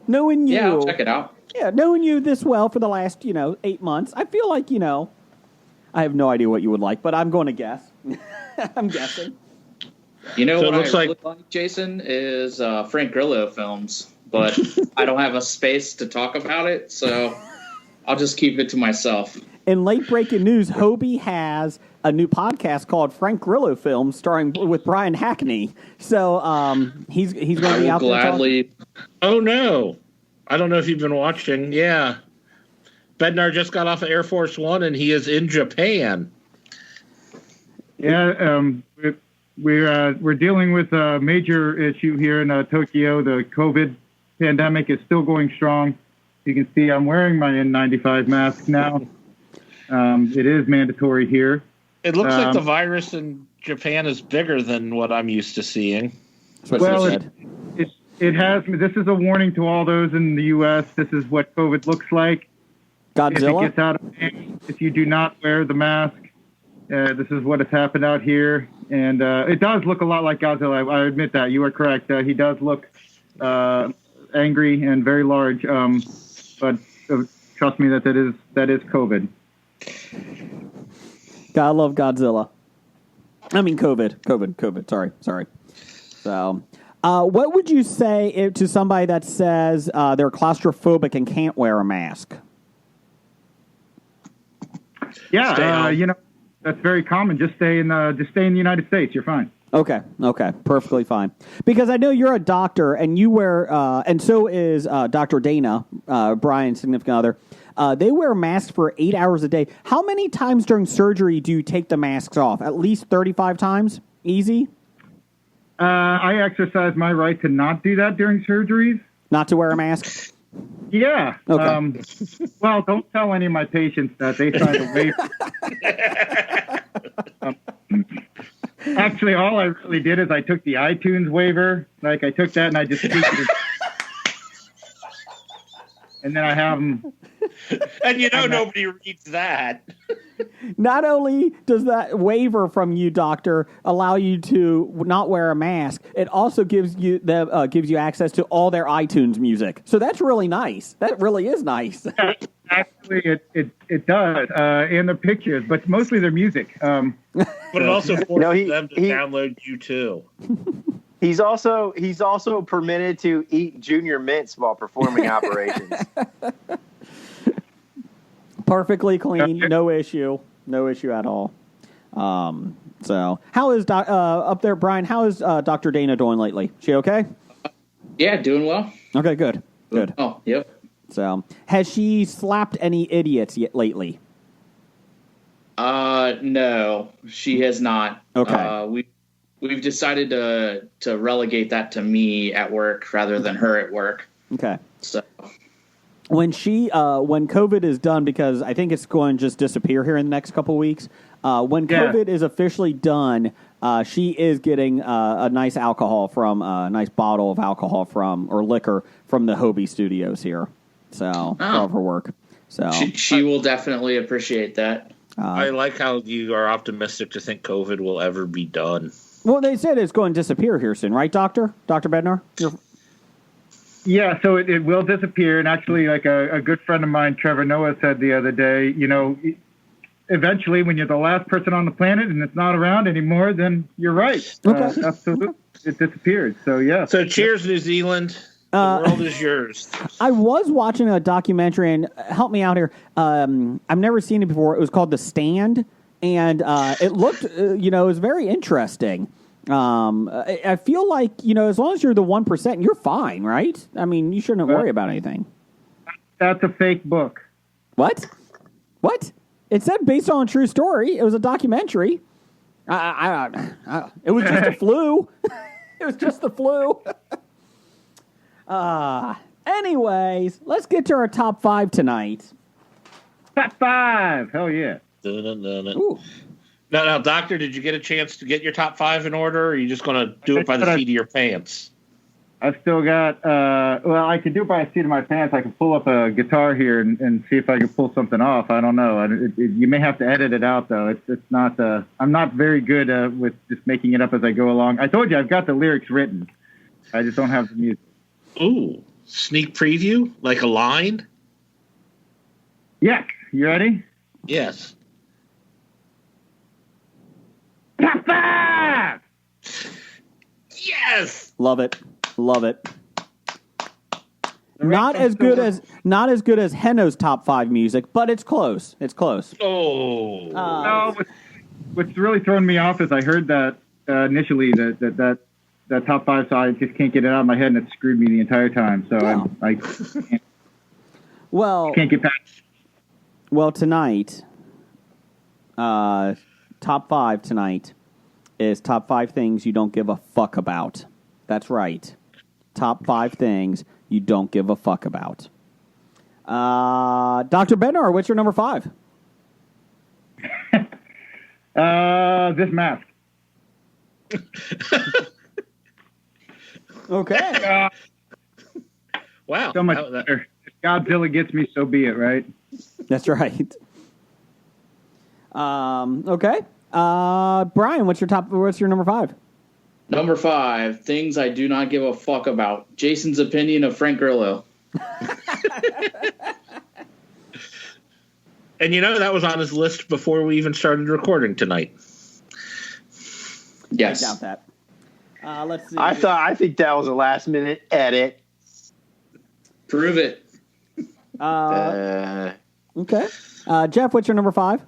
Knowing you. Yeah, I'll check it out. Yeah, knowing you this well for the last, 8 months, I feel like, I have no idea what you would like, but I'm going to guess. I'm guessing. You know So what it looks I really like, Jason, is Frank Grillo films, but I don't have a space to talk about it, so I'll just keep it to myself. In late breaking news, Hobie has a new podcast called Frank Grillo Films, starring with Brian Hackney. So he's going to be out there talking. Oh no, I don't know if you've been watching. Yeah, Bednar just got off of Air Force One, and he is in Japan. Yeah, we're dealing with a major issue here in Tokyo. The COVID pandemic is still going strong. You can see I'm wearing my N95 mask now. It is mandatory here. It looks like the virus in Japan is bigger than what I'm used to seeing. Well, it has. This is a warning to all those in the U.S. This is what COVID looks like. Godzilla? If it gets out of hand, if you do not wear the mask, this is what has happened out here. And it does look a lot like Godzilla. I admit that. You are correct. He does look angry and very large. But trust me that is COVID. Gotta love Godzilla. I mean, COVID. Sorry. So, what would you say to somebody that says they're claustrophobic and can't wear a mask? Yeah, that's very common. Just stay in the United States. You're fine. Okay, perfectly fine. Because I know you're a doctor, and you wear, and so is Dr. Dana, Brian's significant other. They wear masks for 8 hours a day. How many times during surgery do you take the masks off? At least 35 times? Easy? I exercise my right to not do that during surgeries. Not to wear a mask? Yeah. Okay. Well, don't tell any of my patients that they signed a waiver. Actually, all I really did is I took the iTunes waiver. Like, I took that and I just tweaked it. And then I have them. And nobody reads that. Not only does that waiver from you, doctor, allow you to not wear a mask, it also gives you access to all their iTunes music. So that's really nice. That really is nice. Actually, it does, and the pictures, but mostly their music. But it also forces them to download you too. He's also permitted to eat Junior Mints while performing operations. Perfectly clean, no issue at all. So, how is up there, Brian? How is Dr. Dana doing lately? She okay? Yeah, doing well. Okay, good. Oh, yep. So, has she slapped any idiots yet lately? No, she has not. Okay. We've decided to relegate that to me at work rather than her at work. Okay. So When COVID is done, because I think it's going to just disappear here in the next couple of weeks. When COVID is officially done, she is getting a nice a nice bottle of alcohol or liquor from the Hobie Studios here. So for all of her work. So she will definitely appreciate that. I like how you are optimistic to think COVID will ever be done. Well, they said it's going to disappear here soon, right, Dr. Bednar? Yeah, so it will disappear. And actually, like a good friend of mine, Trevor Noah, said the other day, eventually when you're the last person on the planet and it's not around anymore, then you're right. Okay. Absolutely. It disappeared. So, yeah. So cheers, New Zealand. The world is yours. I was watching a documentary, and help me out here. I've never seen it before. It was called The Stand, and it looked, it was very interesting. I feel like, as long as you're the 1%, you're fine, right? I mean, you shouldn't worry about anything. That's a fake book. What? It said based on a true story. It was a documentary. It was just a flu. It was just the flu. Anyways, let's get to our top 5 tonight. Top 5. Hell yeah. Ooh. Now, Doctor, did you get a chance to get your top 5 in order, or are you just going to do it by the seat of your pants? I've still got, I could do it by the seat of my pants. I can pull up a guitar here and see if I can pull something off. I don't know. You may have to edit it out, though. It's not, I'm not very good with just making it up as I go along. I told you, I've got the lyrics written. I just don't have the music. Ooh, sneak preview? Like a line? Yes. You ready? Yes. Top 5! Yes! Love it. Not as good as Henno's top 5 music, but it's close. Oh. No, what's really thrown me off is I heard that initially that top 5, so I just can't get it out of my head, and it screwed me the entire time. So I can't get past. Well, tonight, top 5 tonight is top 5 things you don't give a fuck about. That's right. Top 5 things you don't give a fuck about. Dr. Bednar, what's your number 5? This mask. Okay. Wow. So much better. If Godzilla gets me, so be it, right? That's right. Okay. Brian, what's your number 5? Number 5, things I do not give a fuck about. Jason's opinion of Frank Grillo. And that was on his list before we even started recording tonight. Yes. I doubt that. Let's see. I think that was a last minute edit. Prove it. Okay. Jeff, what's your number 5?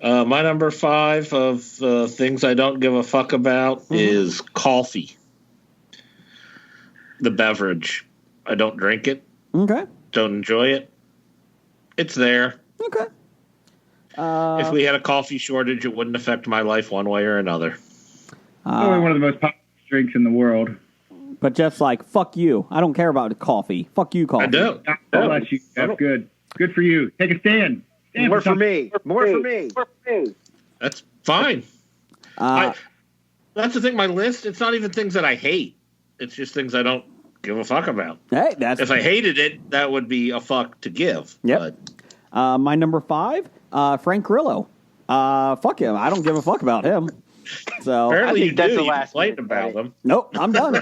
My number 5 of things I don't give a fuck about is coffee. The beverage. I don't drink it. Okay. Don't enjoy it. It's there. Okay. If we had a coffee shortage, it wouldn't affect my life one way or another. Probably one of the most popular drinks in the world. But Jeff's like, fuck you. I don't care about coffee. Fuck you, coffee. I don't. I'll let you. That's good. Good for you. Take a stand. More for me. That's fine. That's the thing. My list, it's not even things that I hate. It's just things I don't give a fuck about. Hey, if I hated it, that would be a fuck to give. Yep. My number 5, Frank Grillo. Fuck him. I don't give a fuck about him. So apparently I think that's the last complain about them. Nope, I'm done.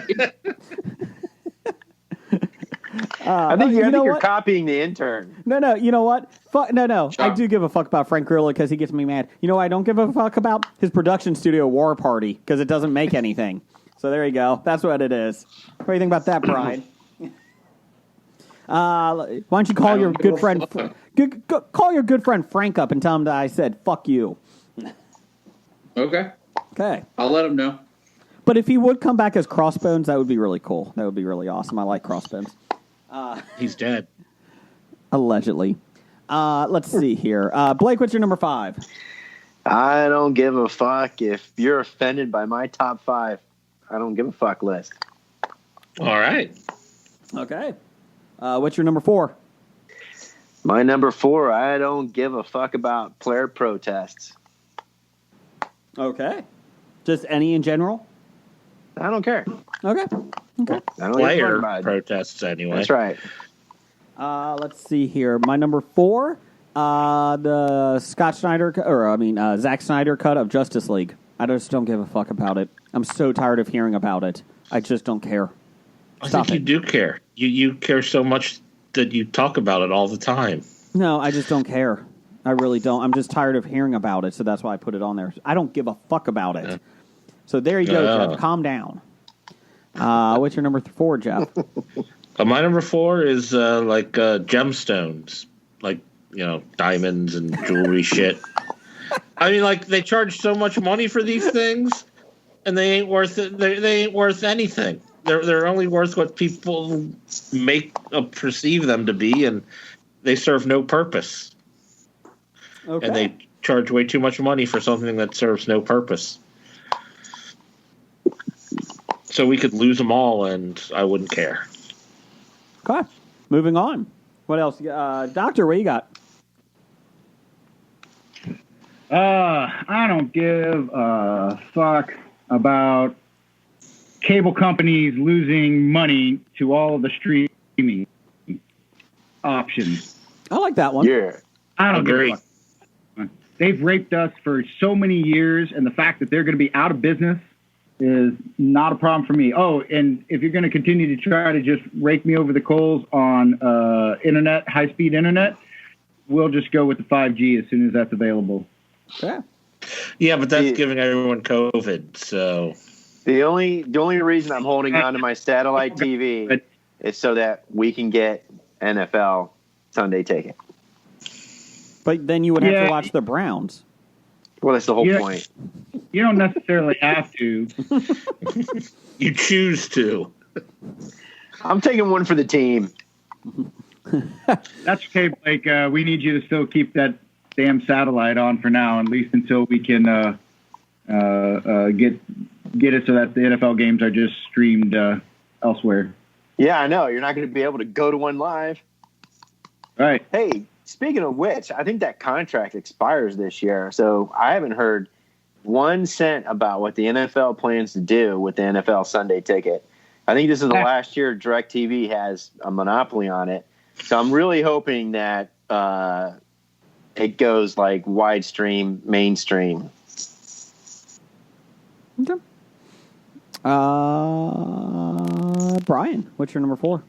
I think you're copying the intern. No, you know what? No. I do give a fuck about Frank Grillo because he gets me mad. You know what I don't give a fuck about? His production studio War Party, because it doesn't make anything. So there you go. That's what it is. What do you think about that, Brian? Why don't you call your good friend call your good friend Frank up and tell him that I said fuck you. Okay. I'll let him know. But if he would come back as Crossbones, that would be really cool. That would be really awesome. I like Crossbones. He's dead. Allegedly. Let's see here. Blake, what's your number 5? I don't give a fuck if you're offended by my top 5. I don't give a fuck list. All right. Okay. What's your number 4? My number 4, I don't give a fuck about player protests. Okay. Just any in general? I don't care. Okay. I don't give a fuck Player about it. protests anyway. That's right. Let's see here. My number 4, the Zack Snyder cut of Justice League. I just don't give a fuck about it. I'm so tired of hearing about it. I just don't care. I think you do care. You care so much that you talk about it all the time. No, I just don't care. I really don't. I'm just tired of hearing about it, so that's why I put it on there. I don't give a fuck about it. So there you go, Jeff. Calm down. What's your number 4, Jeff? My number 4 is gemstones, like diamonds and jewelry shit. I mean, like they charge so much money for these things, and they ain't worth it. They ain't worth anything. They're only worth what people perceive them to be, and they serve no purpose. Okay. And they charge way too much money for something that serves no purpose. So we could lose them all, and I wouldn't care. Okay. Moving on. What else? Doctor, what you got? I don't give a fuck about cable companies losing money to all of the streaming options. I like that one. Yeah. I don't Agree. give a fuck. They've raped us for so many years, and the fact that they're going to be out of business is not a problem for me. Oh, and if you're going to continue to try to just rake me over the coals on internet, high-speed internet, we'll just go with the 5G as soon as that's available. Okay. Yeah, but that's giving everyone COVID, so... The only reason I'm holding on to my satellite TV is so that we can get NFL Sunday Ticket. But then you would have to watch the Browns. Well, that's the whole point. You don't necessarily have to. You choose to. I'm taking one for the team. That's okay, Blake. We need you to still keep that damn satellite on for now, at least until we can get it so that the NFL games are just streamed elsewhere. Yeah, I know. You're not going to be able to go to one live. Right. Hey, speaking of which, I think that contract expires this year, so I haven't heard 1 cent about what the NFL plans to do with the NFL Sunday Ticket. I think this is the last year DirecTV has a monopoly on it, so I'm really hoping that it goes like wide stream, mainstream. Okay. Brian, what's your number 4?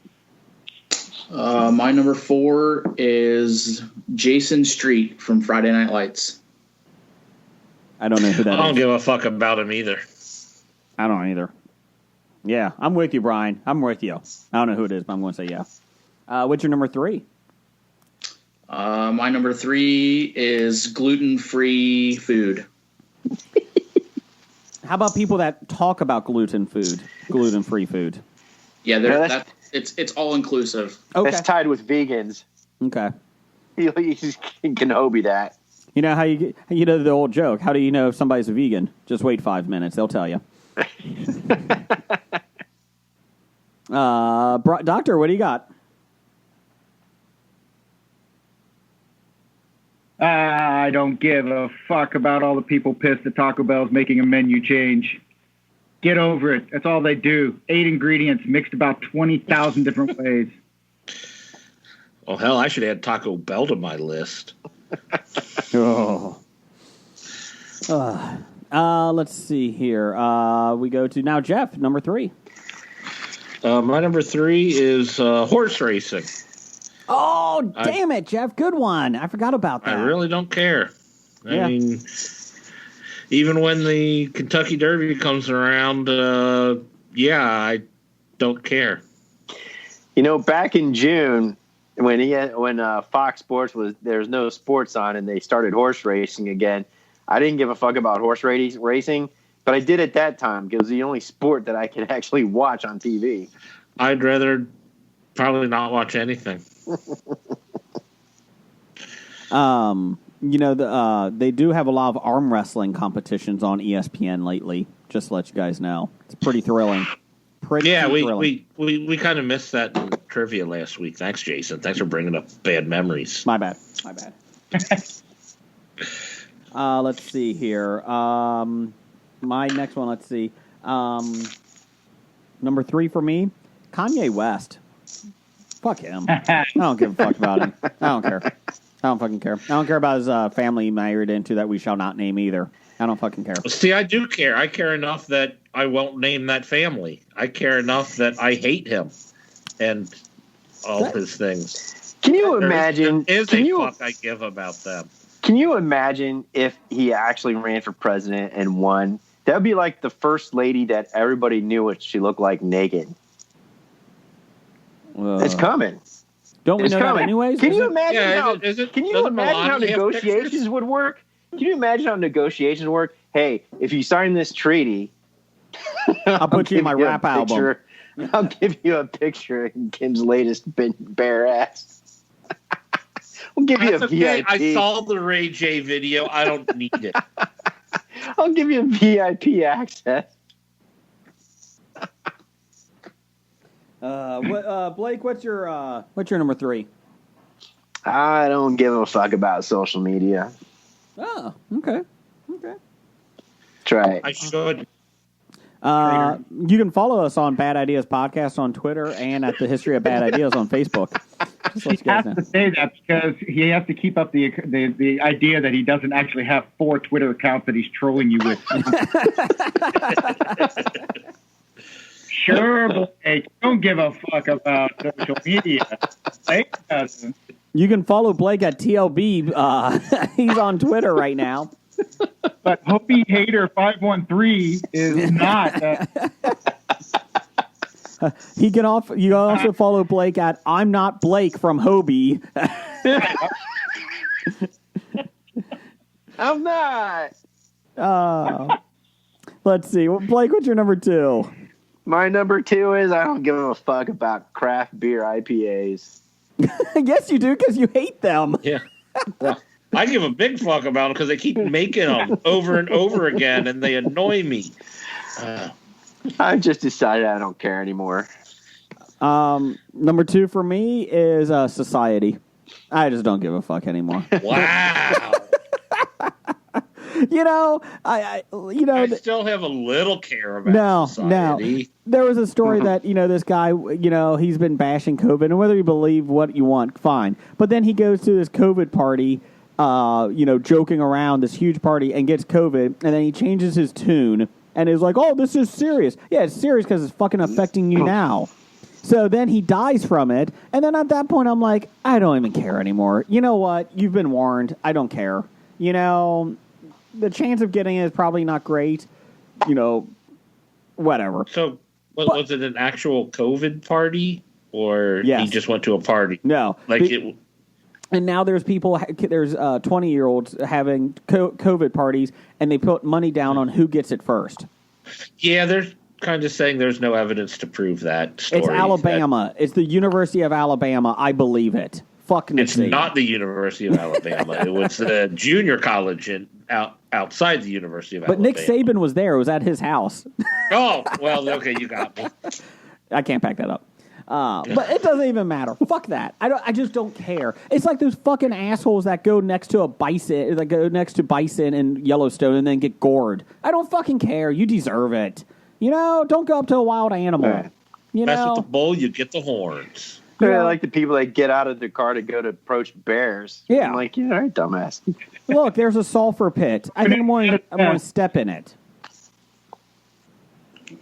My number 4 is Jason Street from Friday Night Lights. I don't know who that is. I don't give a fuck about him either. I don't either. Yeah, I'm with you, Brian. I'm with you. I don't know who it is, but I'm going to say yeah. What's your number 3? My number 3 is gluten-free food. How about people that talk about gluten-free food? Yeah, it's all inclusive. Okay. That's tied with vegans. Okay. You can Hobie that. You know how you know the old joke. How do you know if somebody's a vegan? Just wait 5 minutes. They'll tell you. Doctor, what do you got? I don't give a fuck about all the people pissed that Taco Bell's making a menu change. Get over it. That's all they do. 8 ingredients mixed about 20,000 different ways. Well, hell, I should add Taco Bell to my list. Oh. Let's see here. We go to now Jeff, number 3. My number 3 is horse racing. Oh, damn it, Jeff. Good one. I forgot about that. I really don't care. Yeah. I mean, even when the Kentucky Derby comes around, I don't care. You know, back in June, when Fox Sports there's no sports on and they started horse racing again, I didn't give a fuck about horse racing, but I did at that time because it was the only sport that I could actually watch on TV. I'd rather probably not watch anything. They do have a lot of arm wrestling competitions on ESPN lately. Just to let you guys know, it's pretty thrilling. Thrilling. we kind of missed that in trivia last week. Thanks, Jason. Thanks for bringing up bad memories. My bad. Let's see here. My next one, let's see. Number 3 for me, Kanye West. Fuck him. I don't give a fuck about him. I don't care. I don't fucking care. I don't care about his family he married into that we shall not name either. I don't fucking care. See, I do care. I care enough that I won't name that family. I care enough that I hate him and all his things. Can you imagine? There is a fuck I give about them. Can you imagine if he actually ran for president and won? That would be like the first lady that everybody knew what she looked like naked. It's coming. Don't we know that anyways? Can you imagine how negotiations would work? Can you imagine how negotiations work? Hey, if you sign this treaty, I'll put you in my rap album. I'll give you a picture of Kim's latest bare ass. We'll give you a VIP. I saw the Ray J video. I don't need it. I'll give you a VIP access. Blake, what's your number 3? I don't give a fuck about social media. Oh, okay. Try it. I should. You can follow us on Bad Ideas Podcast on Twitter and at the History of Bad Ideas on Facebook. He has to say that because he has to keep up the idea that he doesn't actually have 4 Twitter accounts that he's trolling you with. Sure, Blake. Don't give a fuck about social media. Blake doesn't. You can follow Blake at TLB. He's on Twitter right now. But Hopi Hater 513 is not. You can also follow Blake at I'm Not Blake from Hobie. I'm not. Let's see. Blake, what's your number 2? My number 2 is I don't give a fuck about craft beer IPAs. Yes, you do, because you hate them. Yeah. Well, I give a big fuck about them because they keep making them over and over again, and they annoy me. I've just decided I don't care anymore. Number 2 for me is Society. I just don't give a fuck anymore. Wow. I still have a little care about society. No. There was a story that, this guy, he's been bashing COVID, and whether you believe what you want, fine. But then he goes to this COVID party, joking around, this huge party, and gets COVID, and then he changes his tune, and is like, oh, this is serious. Yeah, it's serious because it's fucking affecting you now. So then he dies from it, and then at that point, I'm like, I don't even care anymore. You know what? You've been warned. I don't care. The chance of getting it is probably not great. Whatever. So, was it an actual COVID party, or he just went to a party? No. And now there's 20-year-olds having COVID parties, and they put money down on who gets it first. Yeah, they're kind of saying there's no evidence to prove that story. It's Alabama. It's the University of Alabama. I believe it. Fuck Nick It's Saban. not the University of Alabama. It was the junior college outside the University of Alabama. But Nick Saban was there. It was at his house. Oh, well, okay, you got me. I can't back that up. But it doesn't even matter. Fuck that. I just don't care. It's like those fucking assholes that go next to bison in Yellowstone and then get gored. I don't fucking care. You deserve it. Don't go up to a wild animal. Right. Mess with the bull, you get the horns. They're like the people that get out of the car to go to approach bears. Yeah. I'm like, all right, dumbass. Look, there's a sulfur pit. I think I'm going to step in it.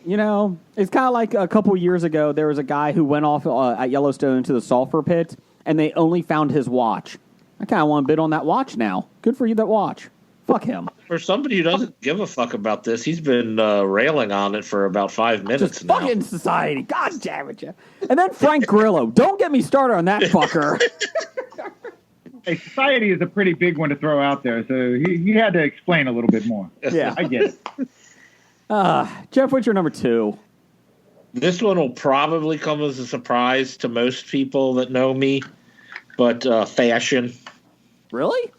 It's kind of like a couple years ago, there was a guy who went off at Yellowstone into the sulfur pit, and they only found his watch. I kind of want to bid on that watch now. Good for you, that watch. Fuck him. For somebody who doesn't give a fuck about this, he's been railing on it for about 5 minutes Just now. fucking society. God damn it, Jeff. And then Frank Grillo. Don't get me started on that fucker. Hey, society is a pretty big one to throw out there, so he had to explain a little bit more. Yeah. I get it. Jeff, what's your number 2? This one will probably come as a surprise to most people that know me, but fashion. Really?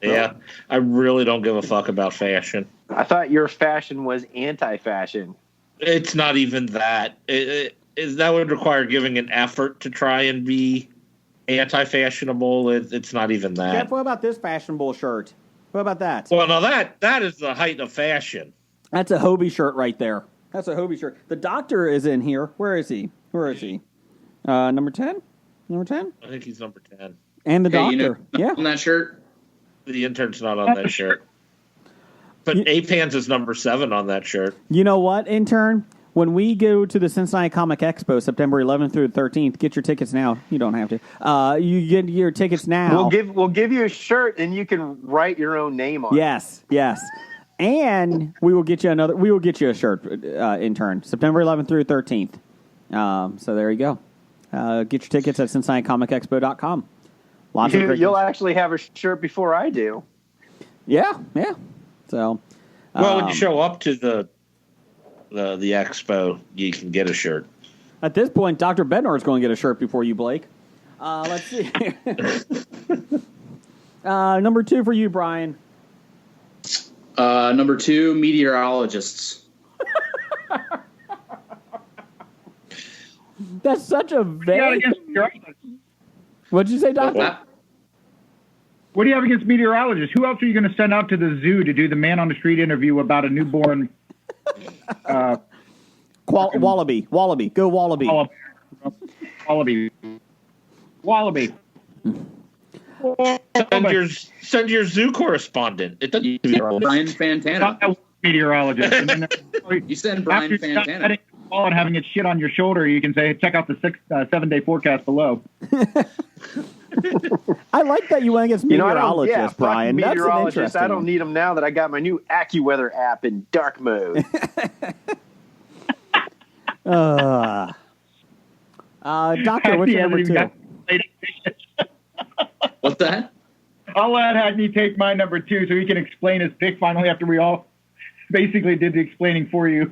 Yeah, I really don't give a fuck about fashion. I thought your fashion was anti-fashion. It's not even that. that would require giving an effort to try and be anti-fashionable. It's not even that. Jeff, what about this fashionable shirt? What about that? Well, now that is the height of fashion. That's a Hobie shirt right there. That's a Hobie shirt. The doctor is in here. Where is he? Number 10? Number 10? I think he's number 10. And the doctor. Yeah. On that shirt? The intern's not on that shirt. But A-Pans is number 7 on that shirt. You know what, intern? When we go to the Cincinnati Comic Expo, September 11th through the 13th, get your tickets now. You don't have to. You get your tickets now. We'll give you a shirt, and you can write your own name on it. Yes. And we will get you a shirt, intern, September 11th through 13th. So there you go. Get your tickets at CincinnatiComicExpo.com. You'll actually have a shirt before I do. Yeah. So, when you show up to the expo, you can get a shirt. At this point, Dr. Bednar is going to get a shirt before you, Blake. Let's see. Number 2 for you, Brian. Number 2, meteorologists. That's such a vague... What'd you say, Doctor? What do you have against meteorologists? Who else are you going to send out to the zoo to do the man-on-the-street interview about a newborn... Wallaby. Go Wallaby. Wallaby. Send your zoo correspondent. It doesn't Brian Fantana. Meteorologist. You send Brian Fantana. And having it shit on your shoulder, you can say, check out the 7-day forecast below. I like that you went against meteorologists, Brian. That's meteorologists. I don't need them now that I got my new AccuWeather app in dark mode. Doctor, what's your number 2? What's that? I'll let Hackney take my number 2 so he can explain his pick finally after we all basically did the explaining for you.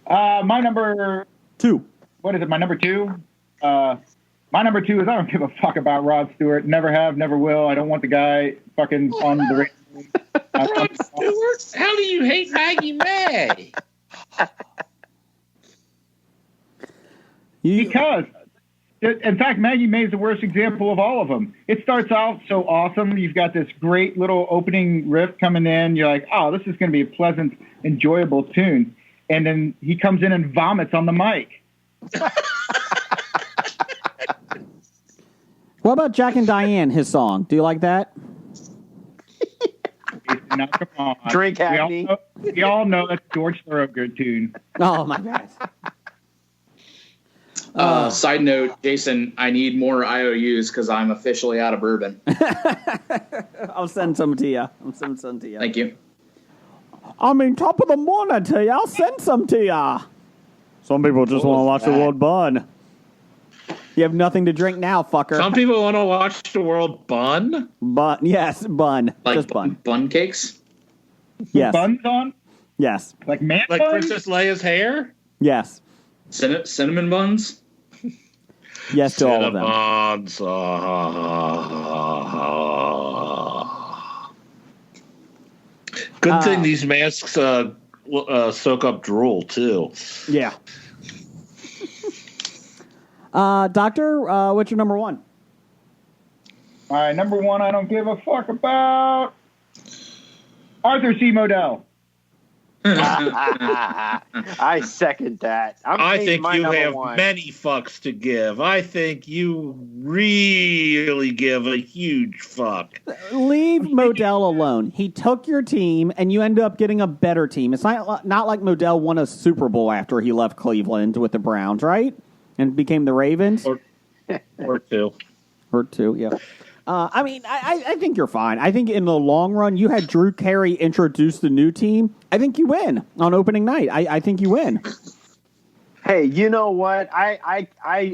My number 2. What is it? My number 2? My number 2 is I don't give a fuck about Rod Stewart. Never have, never will. I don't want the guy fucking on the radio. Rod Stewart? How do you hate Maggie May? Because, in fact, Maggie May is the worst example of all of them. It starts out so awesome. You've got this great little opening riff coming in. You're like, oh, this is going to be a pleasant, enjoyable tune. And then he comes in and vomits on the mic. What about Jack and Diane, his song? Do you like that? Now, come on. Drink Hackney. We all know that's George Thorogood tune. Oh, my bad. Side note, Jason, I need more IOUs because I'm officially out of bourbon. I'll send some to you. Thank you. I mean, top of the morning to you. I'll send some to you. Some people just want to watch the world burn. You have nothing to drink now, fucker. Some people want to watch the world bun? Yes, bun. Like just bun. Bun cakes? Yes. Buns on? Yes. Like man Like buns? Princess Leia's hair? Yes. Cinnamon buns? Yes to all of them. Buns. Good thing these masks soak up drool, too. Yeah. Doctor, what's your number 1? All right, number 1 I don't give a fuck about. Arthur C. Modell. I second that. I think you have many fucks to give. I think you really give a huge fuck. Leave Modell alone. He took your team, and you end up getting a better team. It's not like Modell won a Super Bowl after he left Cleveland with the Browns, right? And became the Ravens? Or 2. Or 2, yeah. I mean, I think you're fine. I think in the long run, you had Drew Carey introduce the new team. I think you win on opening night. I think you win. Hey, you know what? I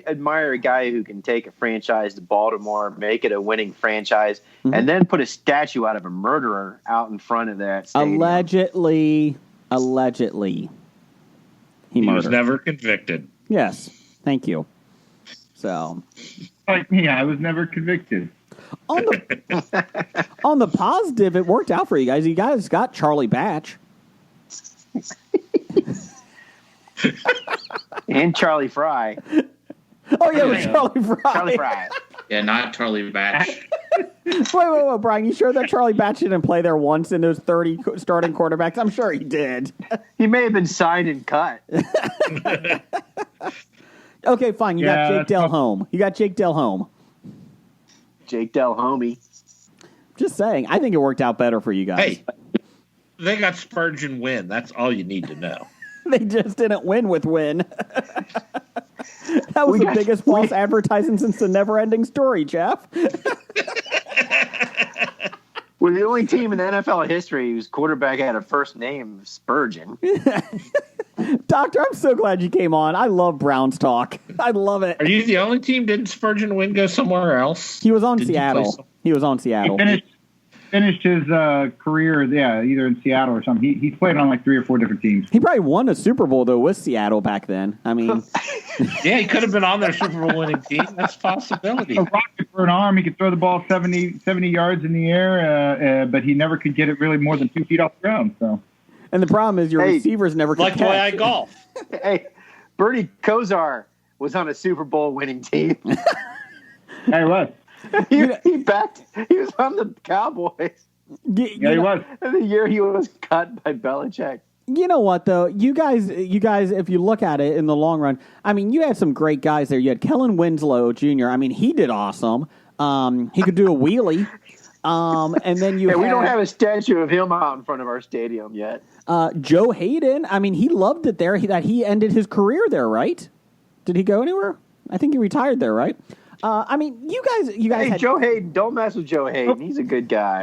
admire a guy who can take a franchise to Baltimore, make it a winning franchise, and then put a statue out of a murderer out in front of that stadium. Allegedly. He was never convicted. Yes. Thank you. So. Like me, I was never convicted. On the positive, it worked out for you guys. You guys got Charlie Batch. And Charlie Fry. Oh, yeah, with Charlie Fry. Charlie Fry. Yeah, not Charlie Batch. Wait, Brian, you sure that Charlie Batch didn't play there once in those 30 starting quarterbacks? I'm sure he did. He may have been signed and cut. Okay, fine. You got Jake Delhomme. Jake Delhomme. Just saying. I think it worked out better for you guys. Hey, they got Spurgeon Wynn. That's all you need to know. They just didn't win with Win. That was the biggest false advertising since the never-ending story, Jeff. We're the only team in NFL history whose quarterback had a first name Spurgeon. Doctor, I'm so glad you came on. I love Browns talk. I love it. Are you the only team? Didn't Spurgeon Wynn go somewhere else? He was on Seattle. He was on Seattle. He finished his career, either in Seattle or something. He played on like 3 or 4 different teams. He probably won a Super Bowl, though, with Seattle back then. I mean... Yeah, he could have been on their Super Bowl winning team. That's a possibility. A rocket for an arm. He could throw the ball 70 yards in the air, but he never could get it really more than 2 feet off the ground. So, and the problem is your receivers never could like catch. the way I golf. Hey, Bernie Kosar was on a Super Bowl winning team. Yeah, he was. He was on the Cowboys. Yeah, he was. And the year he was cut by Belichick. You know what, though? You guys, if you look at it in the long run, I mean, you had some great guys there. You had Kellen Winslow Jr. I mean, he did awesome. He could do a wheelie. And then we don't have a statue of him out in front of our stadium yet. Joe Hayden, I mean, he loved it there. He ended his career there, right? Did he go anywhere? I think he retired there, right? I mean, you guys. Hey, Joe Hayden, don't mess with Joe Hayden. He's a good guy.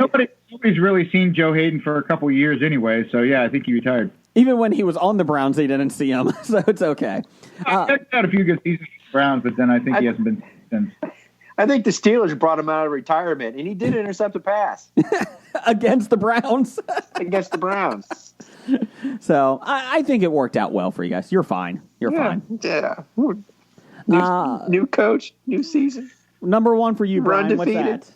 Nobody's really seen Joe Hayden for a couple years anyway. So yeah, I think he retired. Even when he was on the Browns, they didn't see him, so it's okay. He's had a few good seasons with the Browns, but then I think he hasn't been since. I think the Steelers brought him out of retirement, and he did intercept a pass against the Browns. So I think it worked out well for you guys. You're fine. You're fine. Yeah. New coach, new season. Number 1 for you, Brian. What's that?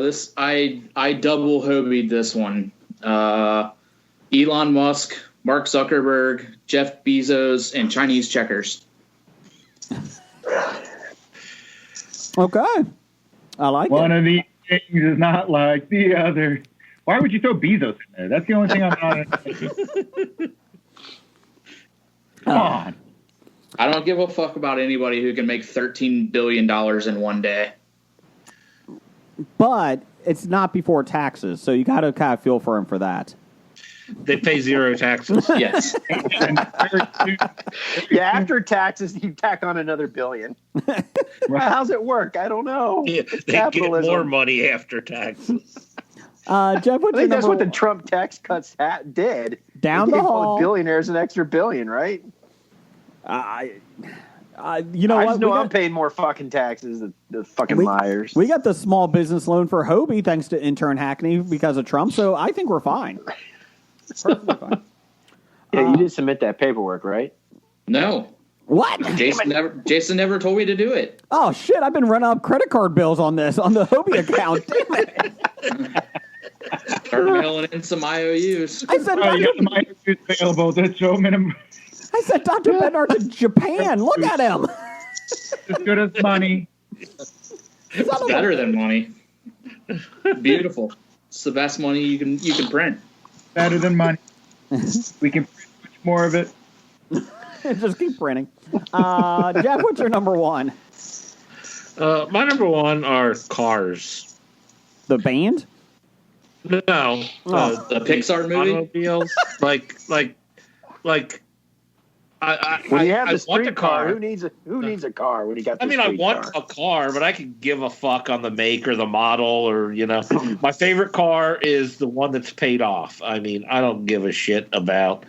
This I double hobied this one. Elon Musk, Mark Zuckerberg, Jeff Bezos, and Chinese checkers. Okay. I like One of these things is not like the other. Why would you throw Bezos in there? That's the only thing I'm not. Come on. I don't give a fuck about anybody who can make $13 billion in one day. But it's not before taxes, so you got to kind of feel for him for that. They pay 0 taxes. Yes. Yeah, after taxes, you tack on another $1 billion. How's it work? I don't know. Yeah, they get more money after taxes. Jeff, I think that's what the Trump tax cuts did. Down the hall. All the billionaires an extra $1 billion, right? You know I what? just know I'm paying more fucking taxes than the fucking liars. We got the small business loan for Hobie thanks to intern Hackney because of Trump, so I think we're fine. Perfectly fine. Yeah, you did submit that paperwork, right? No. What? Jason never told me to do it. Oh shit! I've been running up credit card bills on the Hobie account. Damn it! Start mailing in some IOUs. I said, some IOUs available. That's so minimum. I said, Dr. Bednar to Japan. Look at him. As good as money. It's better than money. Beautiful. It's the best money you can print. Better than money. We can print much more of it. Just keep printing. Jeff, what's your number 1? My number 1 are Cars. The band? No. The Pixar movie? Automobiles. like when you have the want street car, who needs a car when you got the I want a car, but I could give a fuck on the make or the model or, my favorite car is the one that's paid off. I mean, I don't give a shit about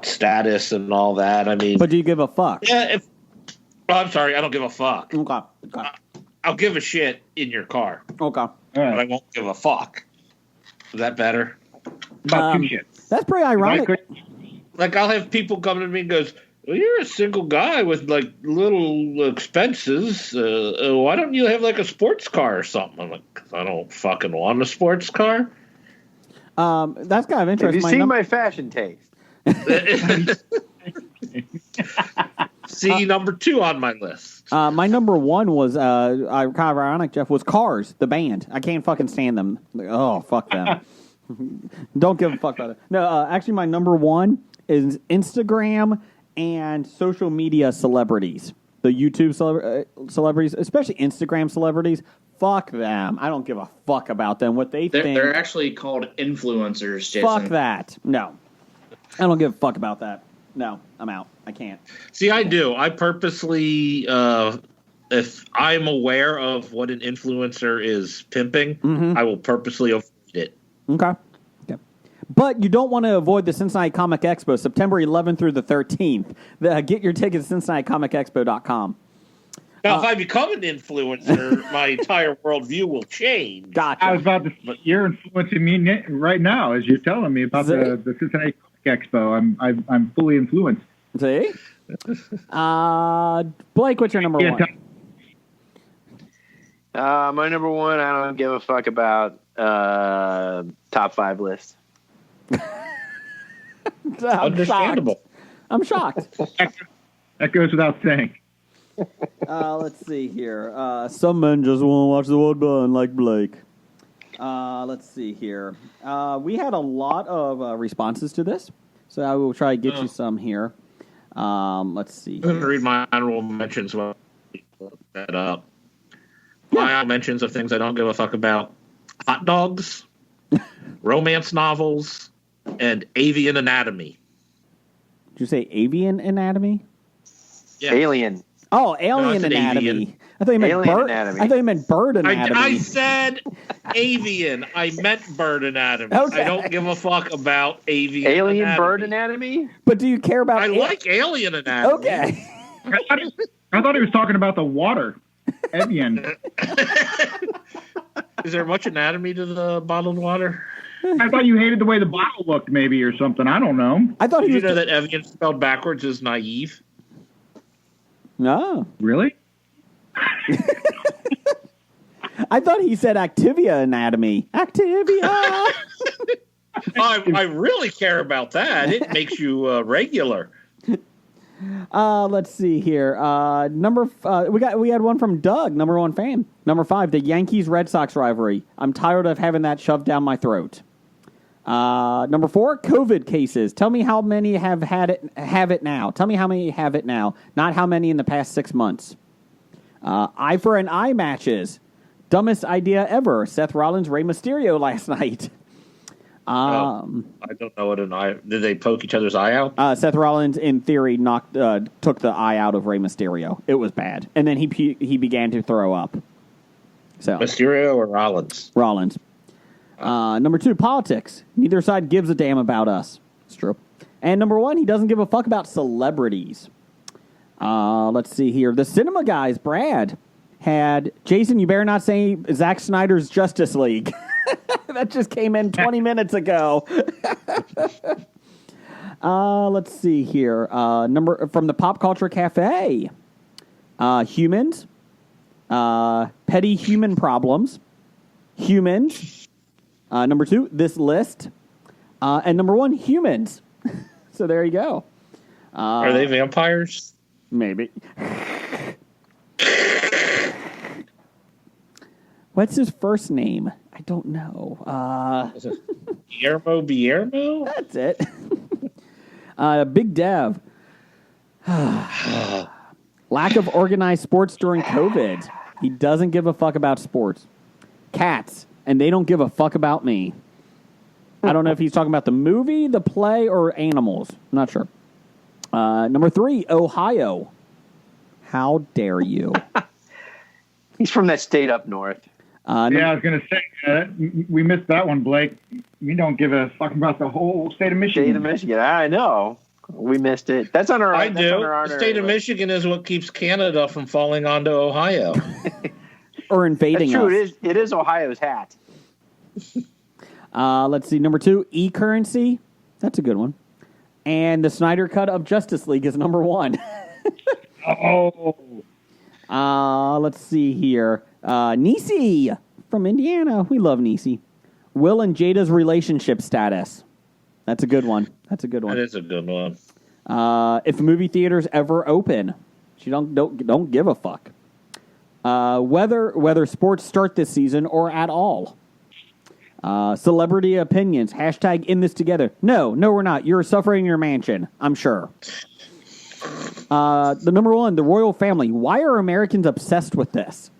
status and all that. I mean, but do you give a fuck? Yeah. I'm sorry, I don't give a fuck. Okay. I'll give a shit in your car. Okay. But I won't give a fuck. Is that better? About 2 shit. That's pretty ironic. Like, I'll have people come to me and goes, well, you're a single guy with, like, little expenses. Why don't you have, like, a sports car or something? I'm like, 'cause I don't fucking want a sports car. That's kind of interesting. Have you seen my fashion taste? See, number 2 on my list. My number 1 was kind of ironic, Jeff, was Cars, the band. I can't fucking stand them. Oh, fuck them. Don't give a fuck about it. No, actually, my number 1 is Instagram and social media celebrities. The YouTube celebrities, especially Instagram celebrities. Fuck them. I don't give a fuck about them. What they think. They're actually called influencers, Jason. Fuck that. No. I don't give a fuck about that. No, I'm out. I can't. See, I do. I purposely, if I'm aware of what an influencer is pimping, I will purposely avoid it. Okay. But you don't want to avoid the Cincinnati Comic Expo, September 11th through the 13th. Get your tickets at CincinnatiComicExpo.com. Now, if I become an influencer, my entire worldview will change. Gotcha. I was about to. You're influencing me right now as you're telling me about the Cincinnati Comic Expo. I'm fully influenced. See? Blake, what's your number 1? My number 1, I don't give a fuck about top 5 list. Understandable. I'm shocked. That goes without saying. Let's see here. Some men just want to watch the world burn like Blake. Let's see here. We had a lot of responses to this, so I will try to get you some here. Let's see. I'm going to read my honorable mentions while I look that up. My honorable mentions of things I don't give a fuck about: hot dogs, romance novels, and avian anatomy. Did you say avian anatomy? Yeah. Alien. Oh, alien anatomy. Avian. I thought you meant Alien bird anatomy. I thought you meant bird anatomy. I said avian. I meant bird anatomy. Okay. I don't give a fuck about avian Alien anatomy. bird anatomy? But do you care about I like alien anatomy. Okay. I thought he was talking about the water. Evian. Is there much anatomy to the bottled water? I thought you hated the way the bottle looked, maybe, or something. I don't know. I thought Did he you was know that Evian spelled backwards is naive? No. Really? I thought he said Activia anatomy. Activia. I really care about that. It makes you regular. Let's see here. We had one from Doug, number 1 fan. Number 5, the Yankees Red Sox rivalry. I'm tired of having that shoved down my throat. Number 4, COVID cases. Tell me how many have it now. Tell me how many have it now, not how many in the past 6 months. Eye for an eye matches. Dumbest idea ever. Seth Rollins, Rey Mysterio last night. I don't know what an eye. Did they poke each other's eye out? Seth Rollins, in theory, took the eye out of Rey Mysterio. It was bad, and then he began to throw up. So Mysterio or Rollins? Rollins. Number 2, politics. Neither side gives a damn about us. It's true. And number 1, he doesn't give a fuck about celebrities. Let's see here. The cinema guys, Brad, had Jason. You better not say Zack Snyder's Justice League. That just came in 20 minutes ago. Let's see here. Number from the Pop Culture Cafe. Humans. Petty human problems. Humans. Number 2, this list. And number 1, humans. So there you go. Are they vampires? Maybe. What's his first name? I don't know. Guillermo? That's it. Big Dev. Lack of organized sports during COVID. He doesn't give a fuck about sports. Cats, and they don't give a fuck about me. I don't know if he's talking about the movie, the play, or animals. I'm not sure. Number 3, Ohio. How dare you? He's from that state up north. I was going to say, we missed that one, Blake. We don't give a fuck about the whole state of Michigan. State of Michigan, I know. We missed it. That's on our. I that's do. On our The state of Michigan is what keeps Canada from falling onto Ohio. Or invading That's true. us. It is Ohio's hat. Let's see. Number 2, e-currency. That's a good one. And the Snyder Cut of Justice League is number 1. Let's see here. Niecy from Indiana. We love Niecy. Will and Jada's relationship status. That's a good one. That is a good one. If movie theaters ever open, she don't give a fuck. Whether sports start this season or at all. Celebrity opinions. Hashtag in this together. No, we're not. You're suffering in your mansion, I'm sure. The number one, the royal family. Why are Americans obsessed with this?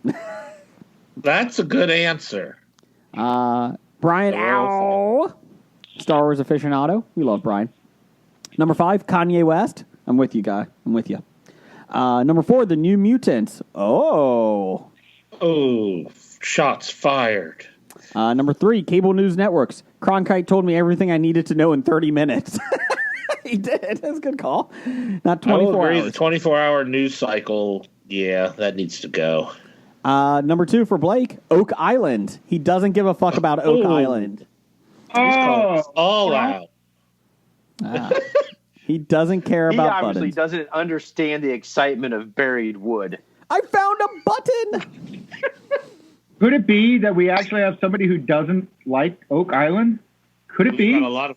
That's a good answer. Brian, Star Wars aficionado. We love Brian. Number 5, Kanye West. I'm with you, guy. I'm with you. Number 4, the New Mutants. Oh, shots fired. Number 3, cable news networks. Cronkite told me everything I needed to know in 30 minutes. He did. That's a good call. Not 24 hours. The 24-hour news cycle, yeah, that needs to go. Number 2 for Blake, Oak Island. He doesn't give a fuck about Oak Island. All out. He doesn't care about buttons. He obviously doesn't understand the excitement of buried wood. I found a button! Could it be that we actually have somebody who doesn't like Oak Island? Could it be? Got a lot of.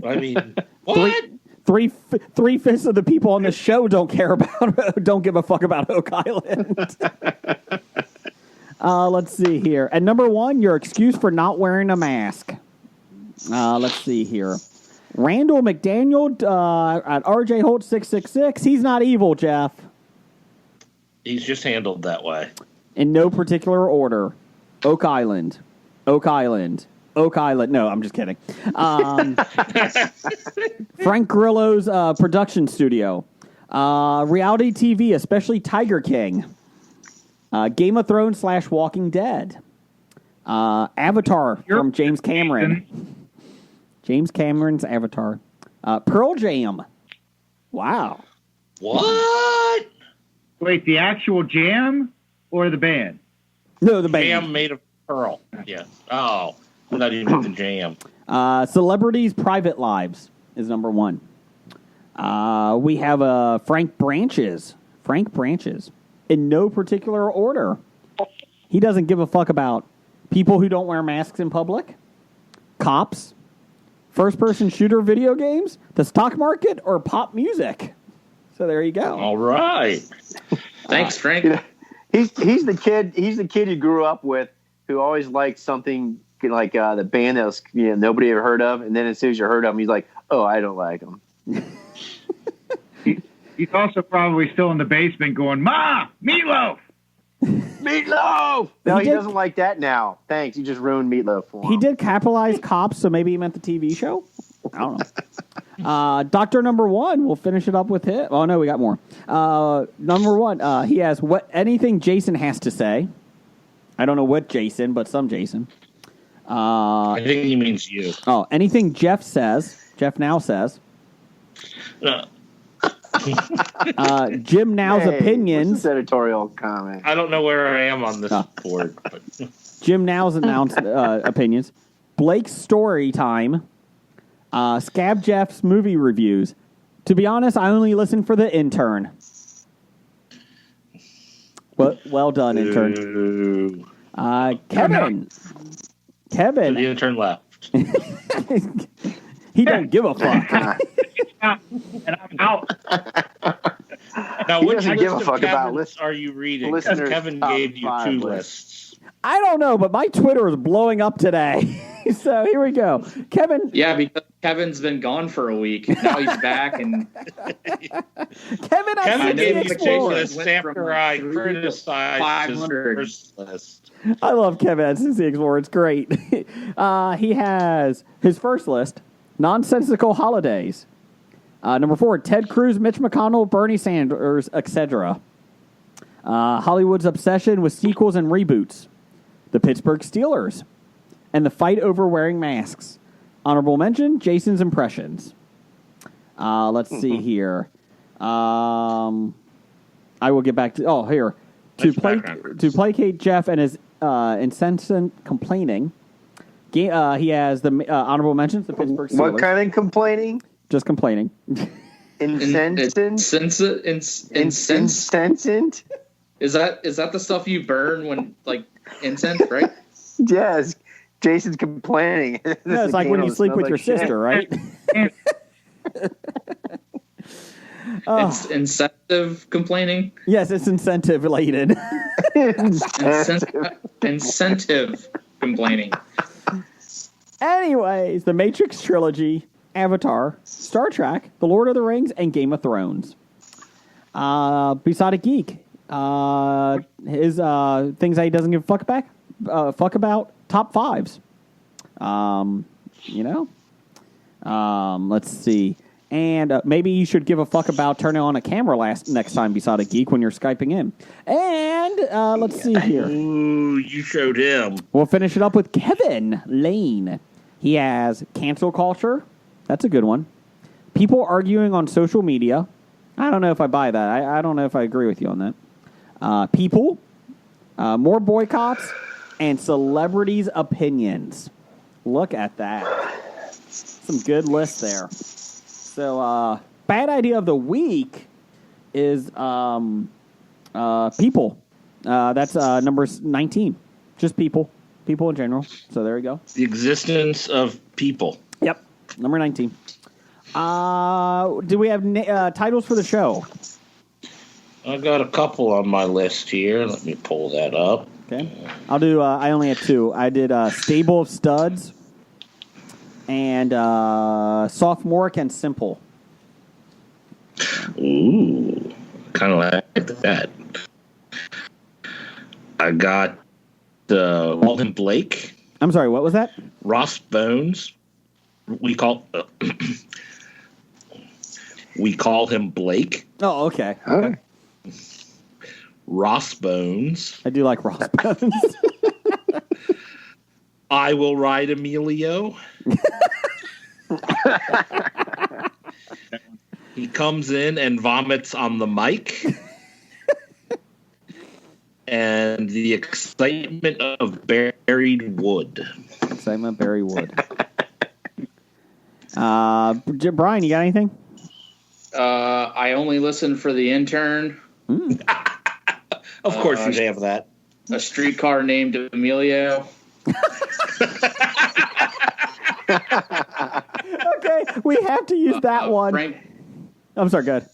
I mean, what? Three-fifths of the people on the show don't give a fuck about Oak Island. Let's see here. At number 1, your excuse for not wearing a mask. Let's see here. Randall McDaniel at RJ Holt 666. He's not evil, Jeff. He's just handled that way. In no particular order. Oak Island. Oak Island. Oak Island. No, I'm just kidding. Frank Grillo's production studio. Reality TV, especially Tiger King. Game of Thrones / Walking Dead. Avatar from James Cameron. James Cameron's Avatar. Pearl Jam. Wow. What? Wait, the actual jam or the band? No, the band. Jam made of pearl. Yeah. Oh, not even the jam. Celebrities' private lives is number 1. We have Frank Branches. Frank Branches. In no particular order. He doesn't give a fuck about people who don't wear masks in public, cops, first-person shooter video games, the stock market, or pop music. So there you go. All right. Thanks, Frank. He's the kid. He's the kid you grew up with who always liked something like the band that was nobody ever heard of, and then as soon as you heard of him, he's like, "Oh, I don't like them." He's also probably still in the basement going, "Ma, Meatloaf." Meatloaf! No, he doesn't like that now. Thanks. You just ruined Meatloaf for him. He did capitalize cops, so maybe he meant the TV show? I don't know. Doctor Number 1, we'll finish it up with him. Oh, no, we got more. Number 1, he has anything Jason has to say. I don't know what Jason, but some Jason. I think he means you. Oh, anything Jeff now says. Jim Now's opinions. What's this editorial comment? I don't know where I am on this board. But. Jim Now's announced opinions. Blake's story time. Scab Jeff's movie reviews. To be honest, I only listen for the intern. Well done, intern. Kevin. So the intern left. He don't give a fuck. And I'm out. Now, which list give a of fuck about Kevins are you reading? Because Kevin gave you 2 lists. I don't know, but my Twitter is blowing up today. So here we go. Kevin. Yeah, because Kevin's been gone for a week. Now he's back, and Kevin gave you 2 lists after I criticized his 500 first list. I love Kevin at Cincy Explorer. It's great. He has his first list, Nonsensical Holidays. Number 4, Ted Cruz, Mitch McConnell, Bernie Sanders, etc. Hollywood's obsession with sequels and reboots. The Pittsburgh Steelers. And the fight over wearing masks. Honorable mention, Jason's impressions. Let's see here. I will get back to... here. To placate Jeff and his incessant complaining, he has the honorable mentions, the Pittsburgh Steelers. What kind of complaining? Just complaining. Incensant? Incensant? Is that the stuff you burn when, like, incense, right? Yes. Jason's complaining. No, it's like when you sleep with your sister, right? It's incentive complaining. Yes, it's incentive related. Incentive complaining. Anyways, the Matrix trilogy, Avatar, Star Trek, The Lord of the Rings, and Game of Thrones. Besotted Geek. His things that he doesn't give a fuck about. Top fives. Let's see. And maybe you should give a fuck about turning on a camera next time Besotted Geek when you're Skyping in. And let's see here. Ooh, you showed him. We'll finish it up with Kevin Lane. He has cancel culture. That's a good one. People arguing on social media. I don't know if I buy that. I don't know if I agree with you on that. People. More boycotts. And celebrities' opinions. Look at that. Some good lists there. So, bad idea of the week is people. That's number 19. Just people. People in general. So there we go. The existence of people. Yep. Number 19. Do we have titles for the show? I got a couple on my list here. Let me pull that up. Okay. I'll do, I only had two. I did Stable of Studs and Sophomoric and Simple. Ooh. Kind of like that. I got Walden Blake. I'm sorry, what was that? Ross Bones. We call him Blake. Oh, okay. Okay. Ross Bones. I do like Ross Bones. I Will Ride Emilio. He comes in and vomits on the mic. And the excitement of buried wood. Excitement of buried wood. Brian, you got anything? I only listen for the intern. Of course you have that. A streetcar named Emilio. Okay, we have to use that one. I'm sorry, go ahead.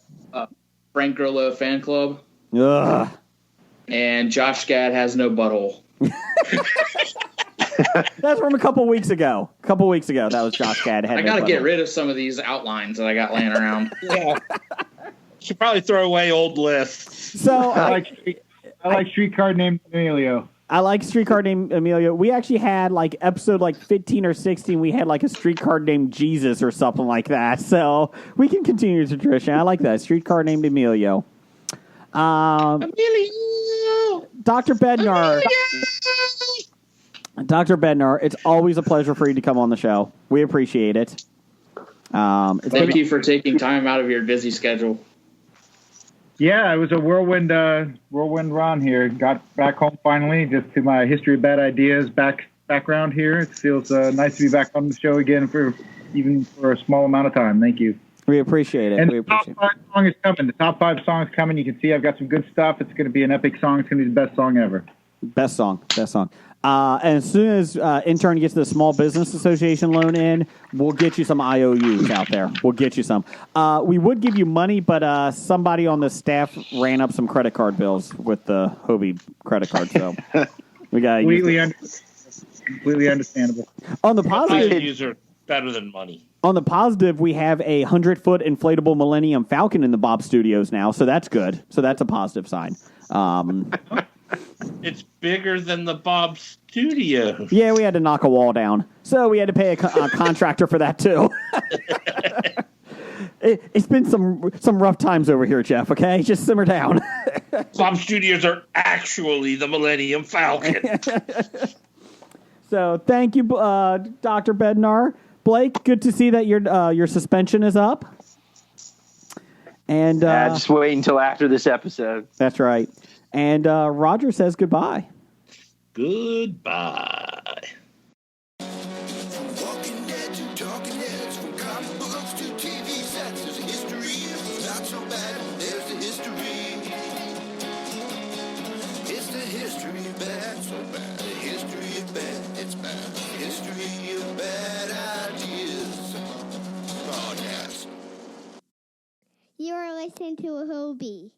Frank Grillo fan club. Ugh. And Josh Gad has no butthole. That's from a couple weeks ago. That was Josh Gad. I got to get rid of some of these outlines that I got laying around. Yeah. Should probably throw away old lists. So I like Streetcar named Emilio. I like Streetcar named Emilio. We actually had episode 15 or 16. We had a streetcar named Jesus or something like that. So we can continue the tradition. I like that Streetcar named Emilio. Emilio! Dr. Bednar. Dr. Bednar, it's always a pleasure for you to come on the show. We appreciate it. Thank you for taking time out of your busy schedule. Yeah, it was a whirlwind run here. Got back home finally, just to my History of Bad Ideas background here. It feels nice to be back on the show again for a small amount of time. Thank you. We appreciate it. And the top 5 song is coming. The top 5 songs coming. You can see I've got some good stuff. It's going to be an epic song. It's going to be the best song ever. Best song. And as soon as intern gets the Small Business Association loan in, we'll get you some IOUs out there. We'll get you some. We would give you money, but somebody on the staff ran up some credit card bills with the Hobie credit card. So we got completely understandable. On the positive, IOUs are better than money. On the positive, we have a 100-foot inflatable Millennium Falcon in the Bob Studios now, so that's good. So that's a positive sign. It's bigger than the Bob Studio. Yeah, we had to knock a wall down, so we had to pay a contractor for that too. It's been some rough times over here, Jeff. Okay, just simmer down. Bob Studios are actually the Millennium Falcon. So thank you, Dr. Bednar. Blake, good to see that your suspension is up. And just wait until after this episode. That's right. And Roger says goodbye. Goodbye. Walking Dead to Talking Heads, from comic books to TV sets, there's a history. It's not so bad. There's the history. It's the history of bad, so bad. The history of bad, it's bad. into a Hobie.